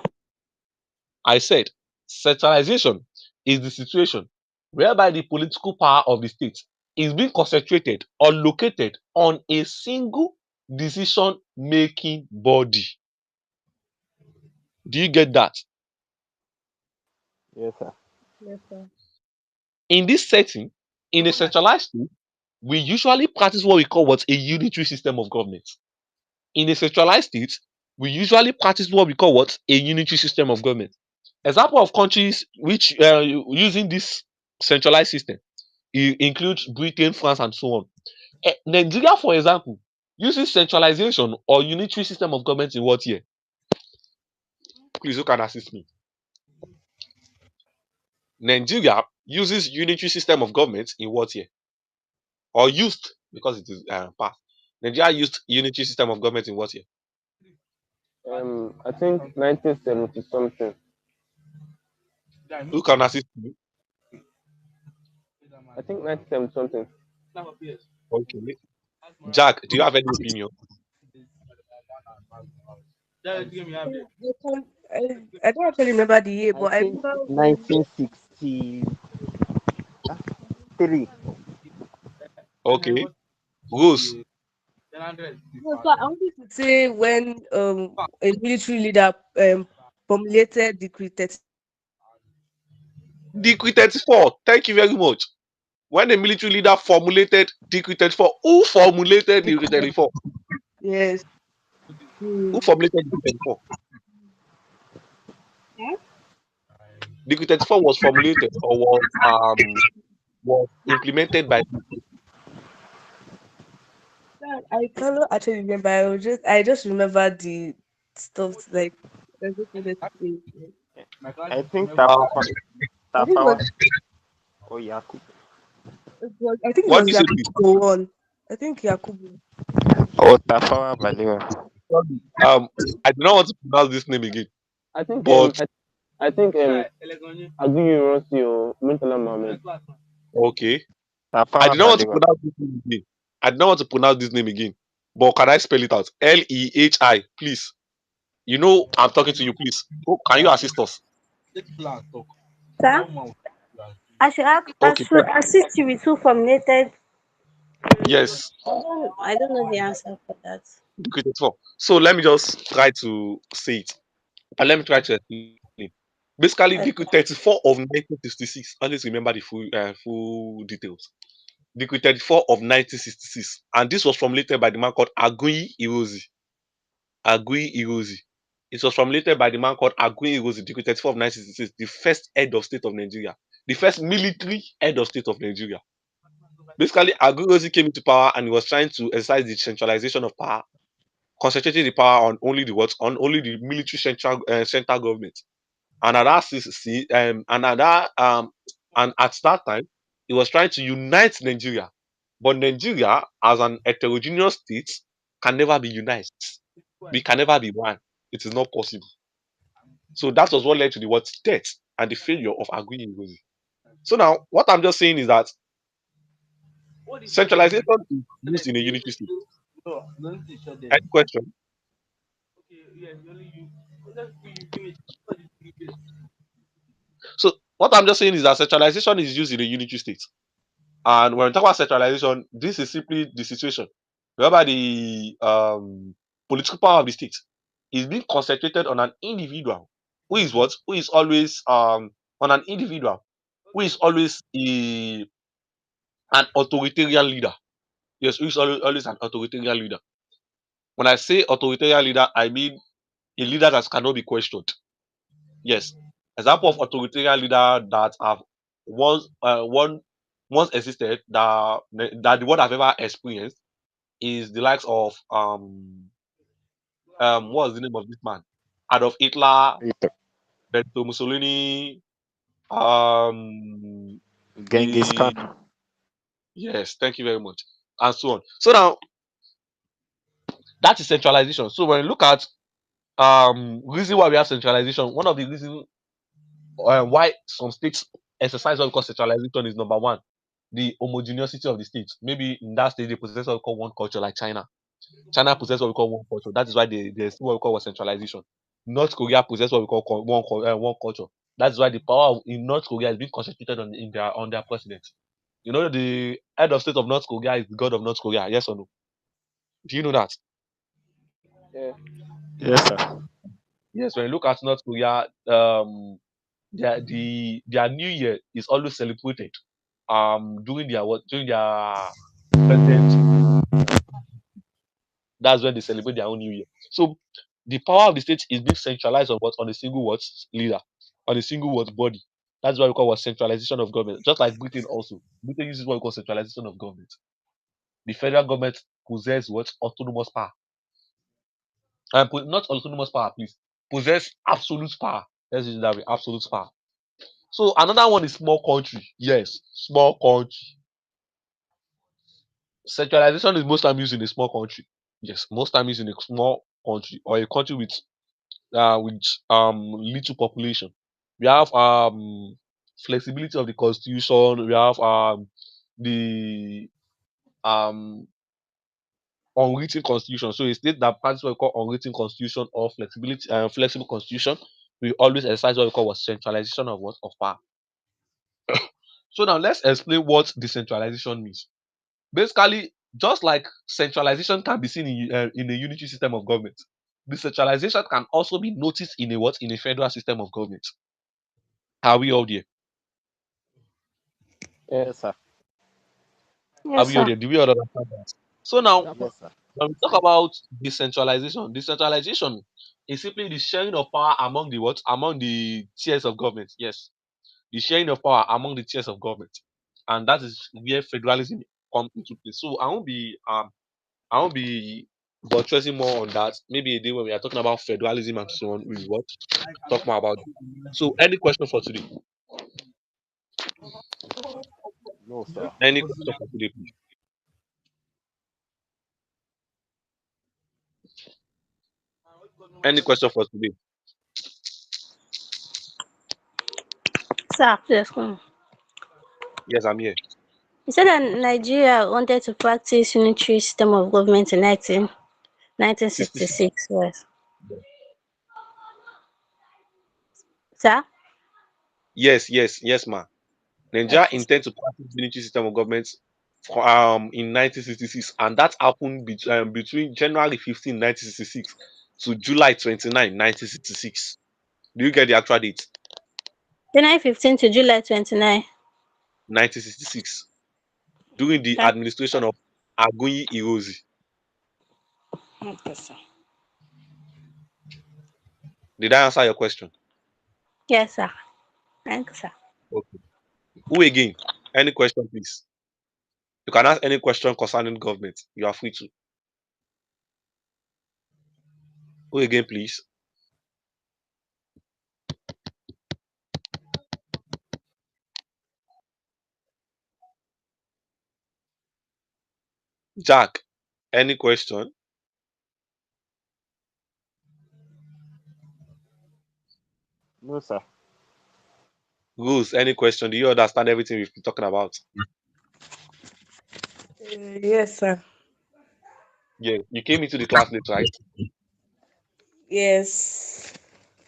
I said centralization is the situation whereby the political power of the state is being concentrated or located on a single decision making body. Do you get that? Yes, sir. Yes, sir. In this setting, in a centralized state, we usually practice what we call what a unitary system of government. In a centralized state, we usually practice what we call what a unitary system of government. Example of countries which using this centralized system includes Britain, France, and so on. Nigeria, for example, uses centralization or unitary system of government in what year? Please, who can assist me? Nigeria uses unitary system of government in what year? Or used because it is past. Nigeria used unitary system of government in what year? I think 1970 something. Who can assist me? I think 1970 something. Okay. Jack, do you have any opinion? I can't, I don't actually remember the year, I but I think remember when 1963. Okay. Rose, no, so I wanted to say when a military leader formulated Decree 34. Decree 34. Thank you very much. When the military leader formulated Decree 34, who formulated Decree 34? Yes. Who Hmm. formulated Decree 34? Yeah. Decree 34 was formulated or was implemented by I cannot actually remember. I just remember the stuff like I just wanted to say. I think uh, I think it was Tafawa or Yakub. I think it what was did you say, please? Yakubu one. I think Yakubu. Or Tafawa Balewa. Sorry. I do not want to pronounce this name again, I think but I think Aguiyi or Murtala Mohammed. okay. I Tafawa did not want to Balewa. pronounce this name again. I did not want to pronounce this name again. But can I spell it out? Lehi, please. You know I'm talking to you, please. Oh, can you assist us? Sir, I Okay, should assist you with who formulated. yes. I don't know the answer for that. Decree 34. So let me just try to say it. And let me try to explain. Basically, Decree 34 of 1966. Always remember the full details. Decree 34 of 1966. And this was formulated by the man called Aguiyi Ironsi. Aguiyi Ironsi. It was formulated by the man called Aguiyi Ironsi, Decree 34 of 1966, the first head of state of Nigeria, the first military head of state of Nigeria. Basically, Aguiyi Ironsi came into power and he was trying to exercise the centralization of power, concentrating the power on only the what on only the military central government. And at that and at that time, he was trying to unite Nigeria. But Nigeria, as an heterogeneous state, can never be united. We can never be one. It is not possible. So that was what led to the what death and the failure of Aguiyi Ironsi. So now, what I'm just saying is that centralization is used in a unitary state. Any question? So what I'm just saying is that centralization is used in a unitary state. And when we talk about centralization, this is simply the situation whereby the political power of the state is being concentrated on an individual who is what? Who is always on an individual who is always an authoritarian leader. Yes, who is always an authoritarian leader. When I say authoritarian leader, I mean a leader that cannot be questioned. Yes. Example of authoritarian leader that have once once existed that the world have ever experienced is the likes of what's the name of this man? Adolf Hitler, Benito Mussolini, Genghis the Khan. Yes, thank you very much. And so on. So now that is centralization. So when you look at reason why we have centralization, one of the reasons why some states exercise what we call centralization is number one, the homogeneity of the states. Maybe in that state they possess what we call one culture, like China. China possess what we call one culture. That is why they see what we call centralization. North Korea possess what we call one culture. That's why the power in North Korea is being concentrated on their president. You know, the head of state of North Korea is the god of North Korea. Yes or no? Do you know that? Yeah. Yes, sir. Yes. When you look at North Korea, their New Year is always celebrated. During their president, that's when they celebrate their own New Year. So the power of the state is being centralized on what, on a single what leader, on a single what body. That's why we call what centralization of government. Just like Britain also, Britain uses what we call centralization of government. The federal government possesses what, autonomous power, and not autonomous power, please, possess absolute power. Let's use it that way, absolute power. So another one is small country. Yes, small country. Centralization is most time used in a small country. Yes, most time used in a small country or a country with little population. We have flexibility of the constitution. We have the um unwritten constitution. So a state that practices what we call unwritten constitution or flexible constitution, we always exercise what we call what, centralization of what, of power. So now let's explain what decentralization means. Basically, just like centralization can be seen in a unitary system of government, decentralization can also be noticed in a what, in a federal system of government. Are we all there? Yeah. Yes, sir. Are Yes, we all sir. there? Do we all understand that? So now, Yes, sir. when we talk about decentralization is simply the sharing of power among the what? Among the tiers of government. Yes, the sharing of power among the tiers of government, and that is where federalism comes into play. So I won't be buttressing more on that. Maybe a day when we are talking about federalism and so on, we what talk more about it. So, any question for today? No, sir. Any question for today, please? Any question for today? Sir, yes. Yes, I'm here. He said that Nigeria wanted to practice unitary system of government in 66. 1966. Yes. Sir? Yes, yes, yes, ma. Nigeria Okay. intend to practice unitary system of government in 1966, and that happened between January 15, 1966 to July 29, 1966. Do you get the actual date? January 15 to July 29. 1966, during the That, administration of Agunyi Irozi. okay, sir. Did I answer your question? Yes, sir. Thanks, sir. Okay. Who again? Any question, please? You can ask any question concerning government. You are free to. Who again, please? Jack, any question? No, sir. Rose, any question? Do you understand everything we've been talking about? Yes, sir. Yeah, you came into the class late, right? Yes.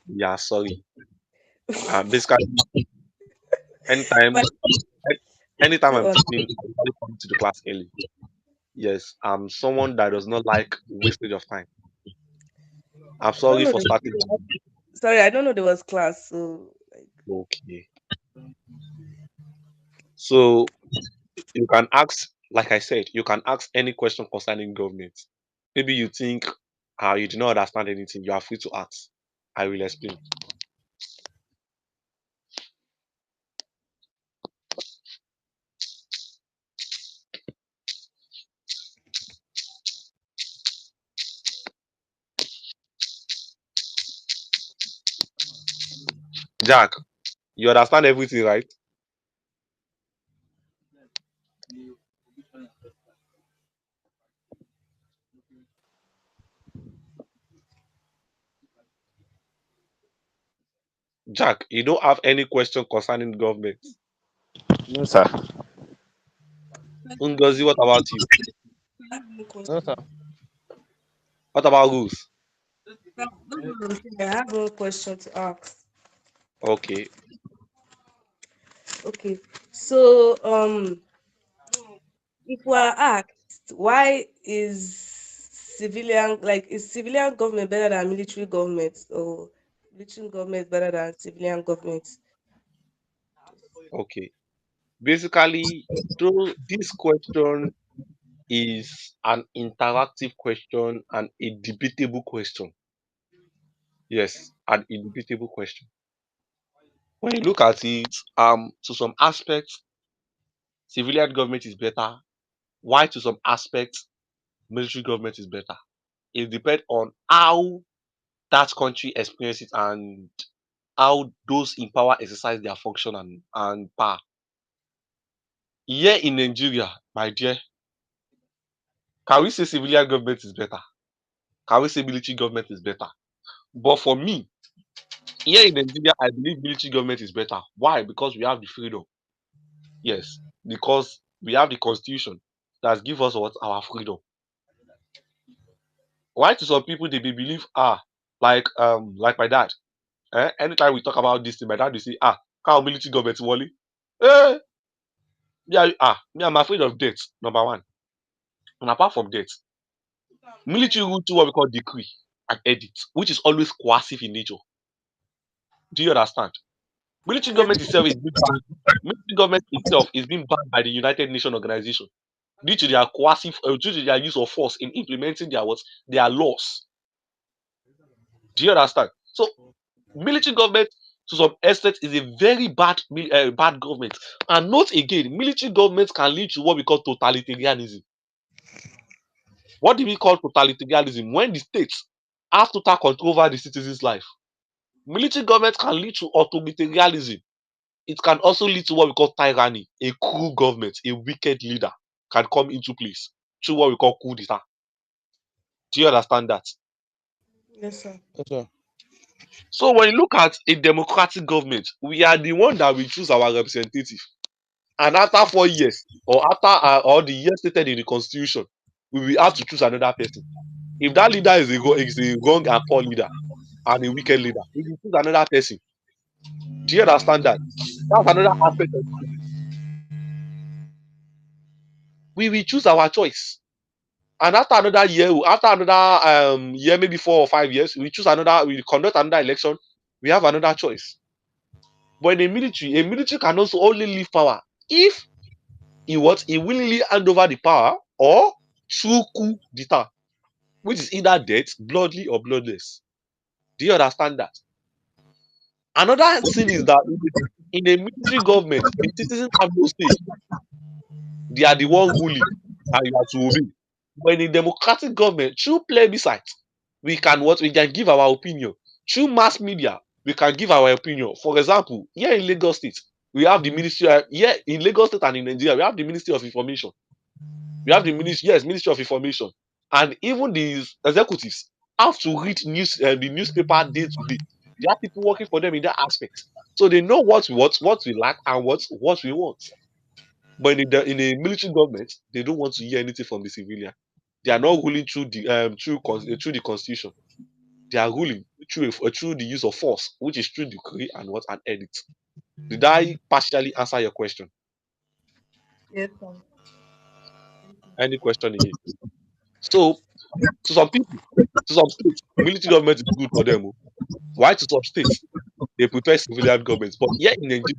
Yeah, sorry. Basically, anytime, But anytime I'm go on. teaching, I usually come to the class early. Yes, I'm someone that does not like wastage of time. I'm I don't sorry know for the starting. sorry, I don't know there was class, so like Okay. So you can ask, like I said, you can ask any question concerning government. Maybe you think you do not understand anything, you are free to ask. I will explain. Jack, you understand everything, right? Jack, you don't have any question concerning government. No, sir. Ngozi, what about you? I have one No, sir. question. What about rules? That's what I'm saying. I have one question to ask. Okay, Okay, so if we are asked why is civilian government better than military government, or military government better than civilian government? okay. Basically, though this question is an interactive question and a debatable question. Yes, an debatable question. When you look at it, to some aspects, civilian government is better. Why to some aspects, military government is better. It depends on how that country experiences it and how those in power exercise their function and power. Here in Nigeria, my dear, can we say civilian government is better? Can we say military government is better? But for me, here in Nigeria, I believe military government is better. Why? Because we have the freedom. Yes, because we have the constitution that give us what our freedom. Why to some people they believe like my dad. Anytime we talk about this thing, my dad will say how military government wally. Eh, I'm afraid of death. Number one, and apart from death, military rule to what we call decree and edict, which is always coercive in nature. Do you understand? Military Yes. government itself is being banned. Military government itself is being banned by the United Nations organization due to their coercive, due to their use of force in implementing their laws. Do you understand? So military government to some extent is a very bad government, and not again. Military government can lead to what we call totalitarianism. What do we call totalitarianism? When the states have total control over the citizen's life. Military government can lead to authoritarianism. It can also lead to what we call tyranny. A cruel government, a wicked leader can come into place through what we call coup d'etat. Do you understand that? Yes, sir. Yes, sir. So when you look at a democratic government, we are the one that we choose our representative. And after 4 years, or after or the years stated in the constitution, we will have to choose another person. If that leader is a wrong and poor leader and a wicked leader, we will choose another person. Do you understand that? That's another aspect of it. We will choose our choice. And after another year, maybe 4 or 5 years, we conduct another election, we have another choice. But in a military can also only leave power if he willingly hand over the power or through coup d'etat, which is either death, bloodly or bloodless. Do you understand that? Another thing is that in a military government, the citizens have no say. They are the one ruling, and you have to obey. But in a democratic government, through plebiscite, we can give our opinion. Through mass media, we can give our opinion. For example, here in Lagos State, we have the ministry. Here in Lagos State and in Nigeria, we have the Ministry of Information. We have the Ministry of Information, and even the executives have to read the newspaper day to day. There are people working for them in that aspect, so they know what we like and what we want. But in a military government, they don't want to hear anything from the civilian. They are not ruling through the constitution. They are ruling through the use of force, which is through decree and what and edit. Did I partially answer your question? Yes, sir. Any question again? So to some people, to some states, military government is good for them. Oh. Why to some states they prefer civilian government? But here in Nigeria,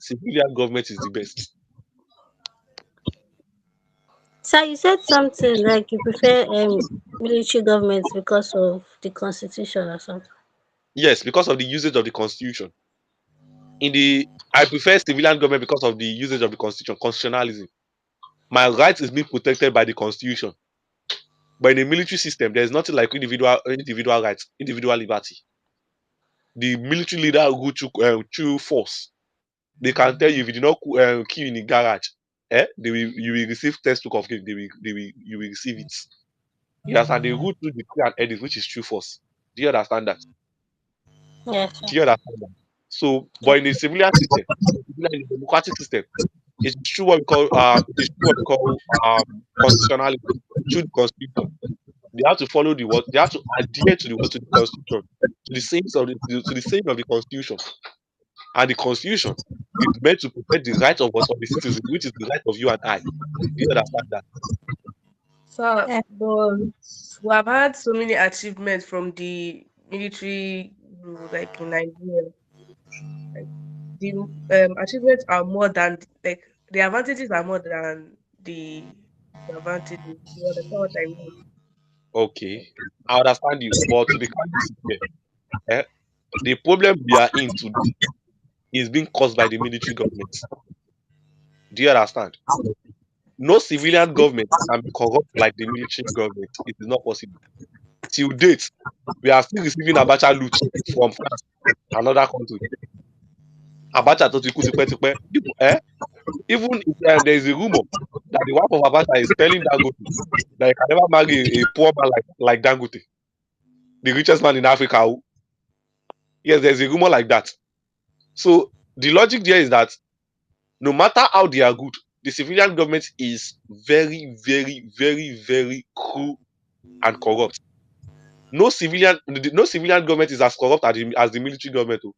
civilian government is the best. So you said something like you prefer military governments because of the constitution or something. Yes, because of the usage of the constitution. I prefer civilian government because of the usage of the constitution, constitutionalism. My rights is being protected by the constitution. But in a military system, there's nothing like individual rights, individual liberty. The military leader go through force. They can tell you if you do not kill in the garage, you will receive textbook of game. You will receive it. Yes, and they go through the clear and edit, which is true force. Do you understand that? Yes, sir. Do you understand that? So, but in a civilian system, in a democratic system, it is through what we call constitutionality, through the constitution. They have to follow the what they have to adhere to the what to the constitution, to the sayings of the saying of the constitution. And the constitution is meant to protect the right of us of the citizen, which is the right of you and I. Do you understand that? So, Yeah. but we have had so many achievements from the military rule, like in Nigeria. Like the achievements are more than like the advantages are more than the disadvantages. You understand what I mean? Okay, I understand you, but to be candid here, eh, the problem we are in today is being caused by the military government. Do you understand? No civilian government can be corrupt like the military government. It is not possible. Till date, we are still receiving Abacha loot from France and other countries. Abacha tó ti kú tipẹ́tipẹ́. Even if there is a rumor that the wife of Abacha is telling Dangote that he can never marry a poor man like Dangote, the richest man in Africa. Oh. Yes, there's a rumor like that. So the logic there is that no matter how they are good, the civilian government is very, very, very, very cruel and corrupt. No civilian government is as corrupt as the military government. Oh.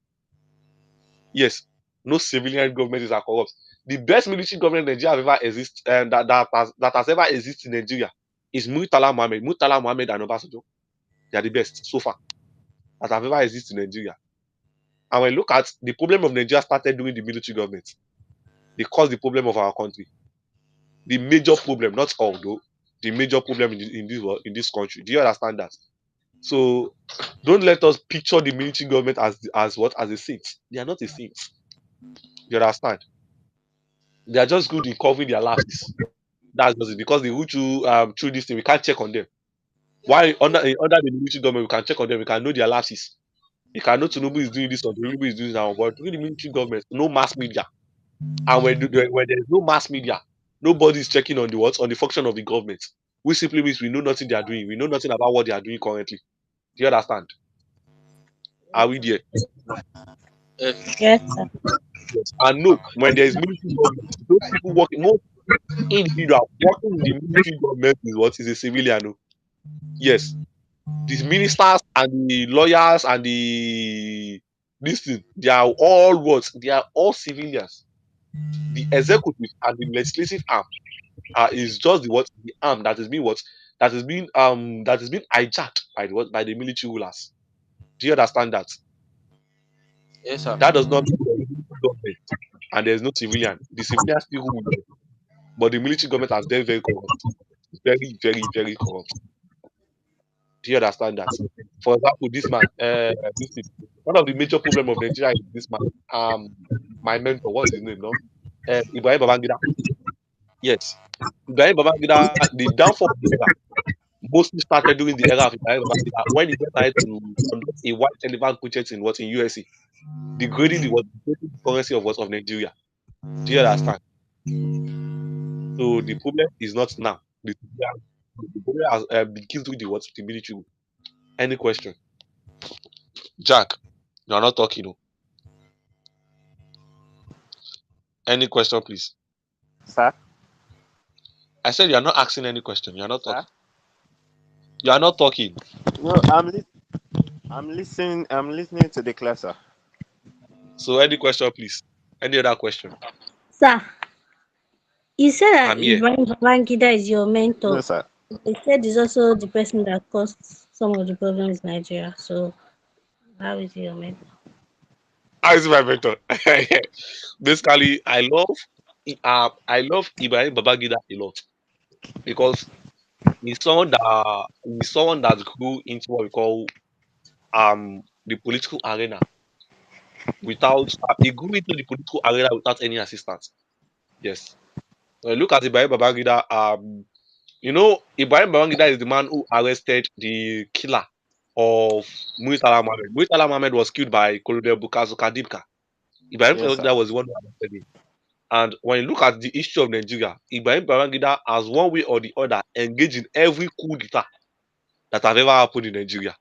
Yes, no civilian government is as corrupt. The best military government Nigeria have ever exist that has ever existed in Nigeria is Murtala Mohammed and Obasanjo. They are the best so far that have ever existed in Nigeria. And when you look at the problem of Nigeria started during the military government, they caused the problem of our country. The major problem, not all though, the major problem in this country. Do you understand that? So don't let us picture the military government as what as a saint. They are not a saint. You understand? They are just good in covering their lapses. That's just it. Because they go through this thing, we can't check on them. Why under the military government we can check on them, we can know their lapses. You can know Tinubu is doing this or Tinubu is doing that. But during the military government, no mass media. And when there is no mass media, nobody is checking on the function of the government. Which simply means we know nothing they are doing. We know nothing about what they are doing currently. Do you understand? Are we there? Yes, sir. Yes. And no, when there is military government, those people working, most individual working in the military government is what is a civilian. No? Yes. These ministers and the lawyers and this thing, they are all what? They are all civilians. The executive and the legislative arm is just the arm that is being hijacked by the military rulers. Do you understand that? Yes, sir. That does not mean there is no government and there is no civilian. The civilians still rule, but the military government has very, very corrupt. Very, very, very corrupt. Do you understand that? For example, this man, one of the major problem of Nigeria is this man. My mentor, what's his name? No, Ibrahim Babangida. Yes, Ibrahim Babangida. The downfall of the era mostly started during the era of Ibrahim Babangida when he decided to conduct a white elephant project in USA, degrading the currency of Nigeria. Do you understand? So the problem is not now. The problem has begins with the military. Any question? Jack, you are not talking. No. Any question, please? Sir? I said you are not asking any question. You are not Sir? talking. You are not talking. No, I'm listening. I'm listening to the class, sir. So any question, please? Any other question? Sir, you said that I'm here. Ibrahim Babangida is your No, mentor. sir. He said he's also the person that caused some of the problems in Nigeria. So how is he your mentor? How is my mentor? Basically, I love Ibrahim Babangida a lot because he's someone that grew into what we call the political arena without he grew into the political arena without any assistance. Yes. When you look at Ibrahim Babangida, Ibrahim Babangida is the man who arrested the killer of Muitala Mohammed. Muitala Mohammed was killed by Colonel Bukasu Kadibka. Ibrahim Yes, sir. Babangida was the one who arrested him. And when you look at the history of Nigeria, Ibrahim Babangida has one way or the other engaged in every coup d'etat that have ever happened in Nigeria,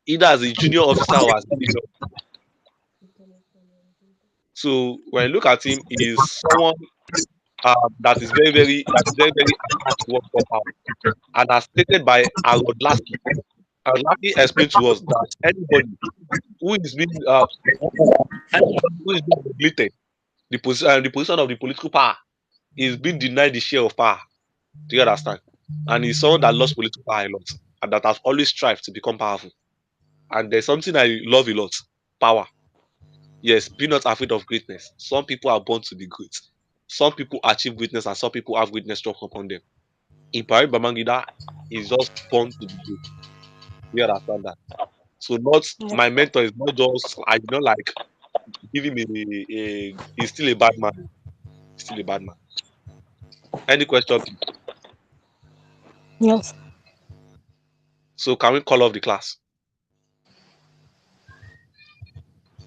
either as a junior officer or as a senior. So when you look at him, he is someone that is very attached towards God power. And as stated by Harold Lasky, explained to us that who is being uh, anybody who is being neglected, the position of the political power is being denied the share of power. Do you understand? And he's someone that lost political power a lot and that has always strived to become powerful. And there's something I love a lot: power. Yes, be not afraid of greatness. Some people are born to be great. Some people achieve greatness and some people have greatness struck upon them. In Pari Bamangida is just born to be great. You understand that? So not Yes. my mentor is not just I did not like give him a he's still a bad man. He's still a bad man. Any question, please? Yes. So can we call off the class?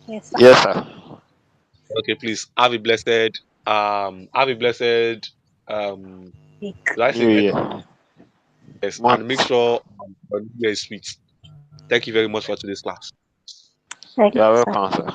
Yes, sir. Yes, sir. Okay, please have a blessed um Week. did I say New next Year. yes and make Month. sure your new year is sweet. Thank you very much for today's class. Thank You you, are sir. welcome, sir.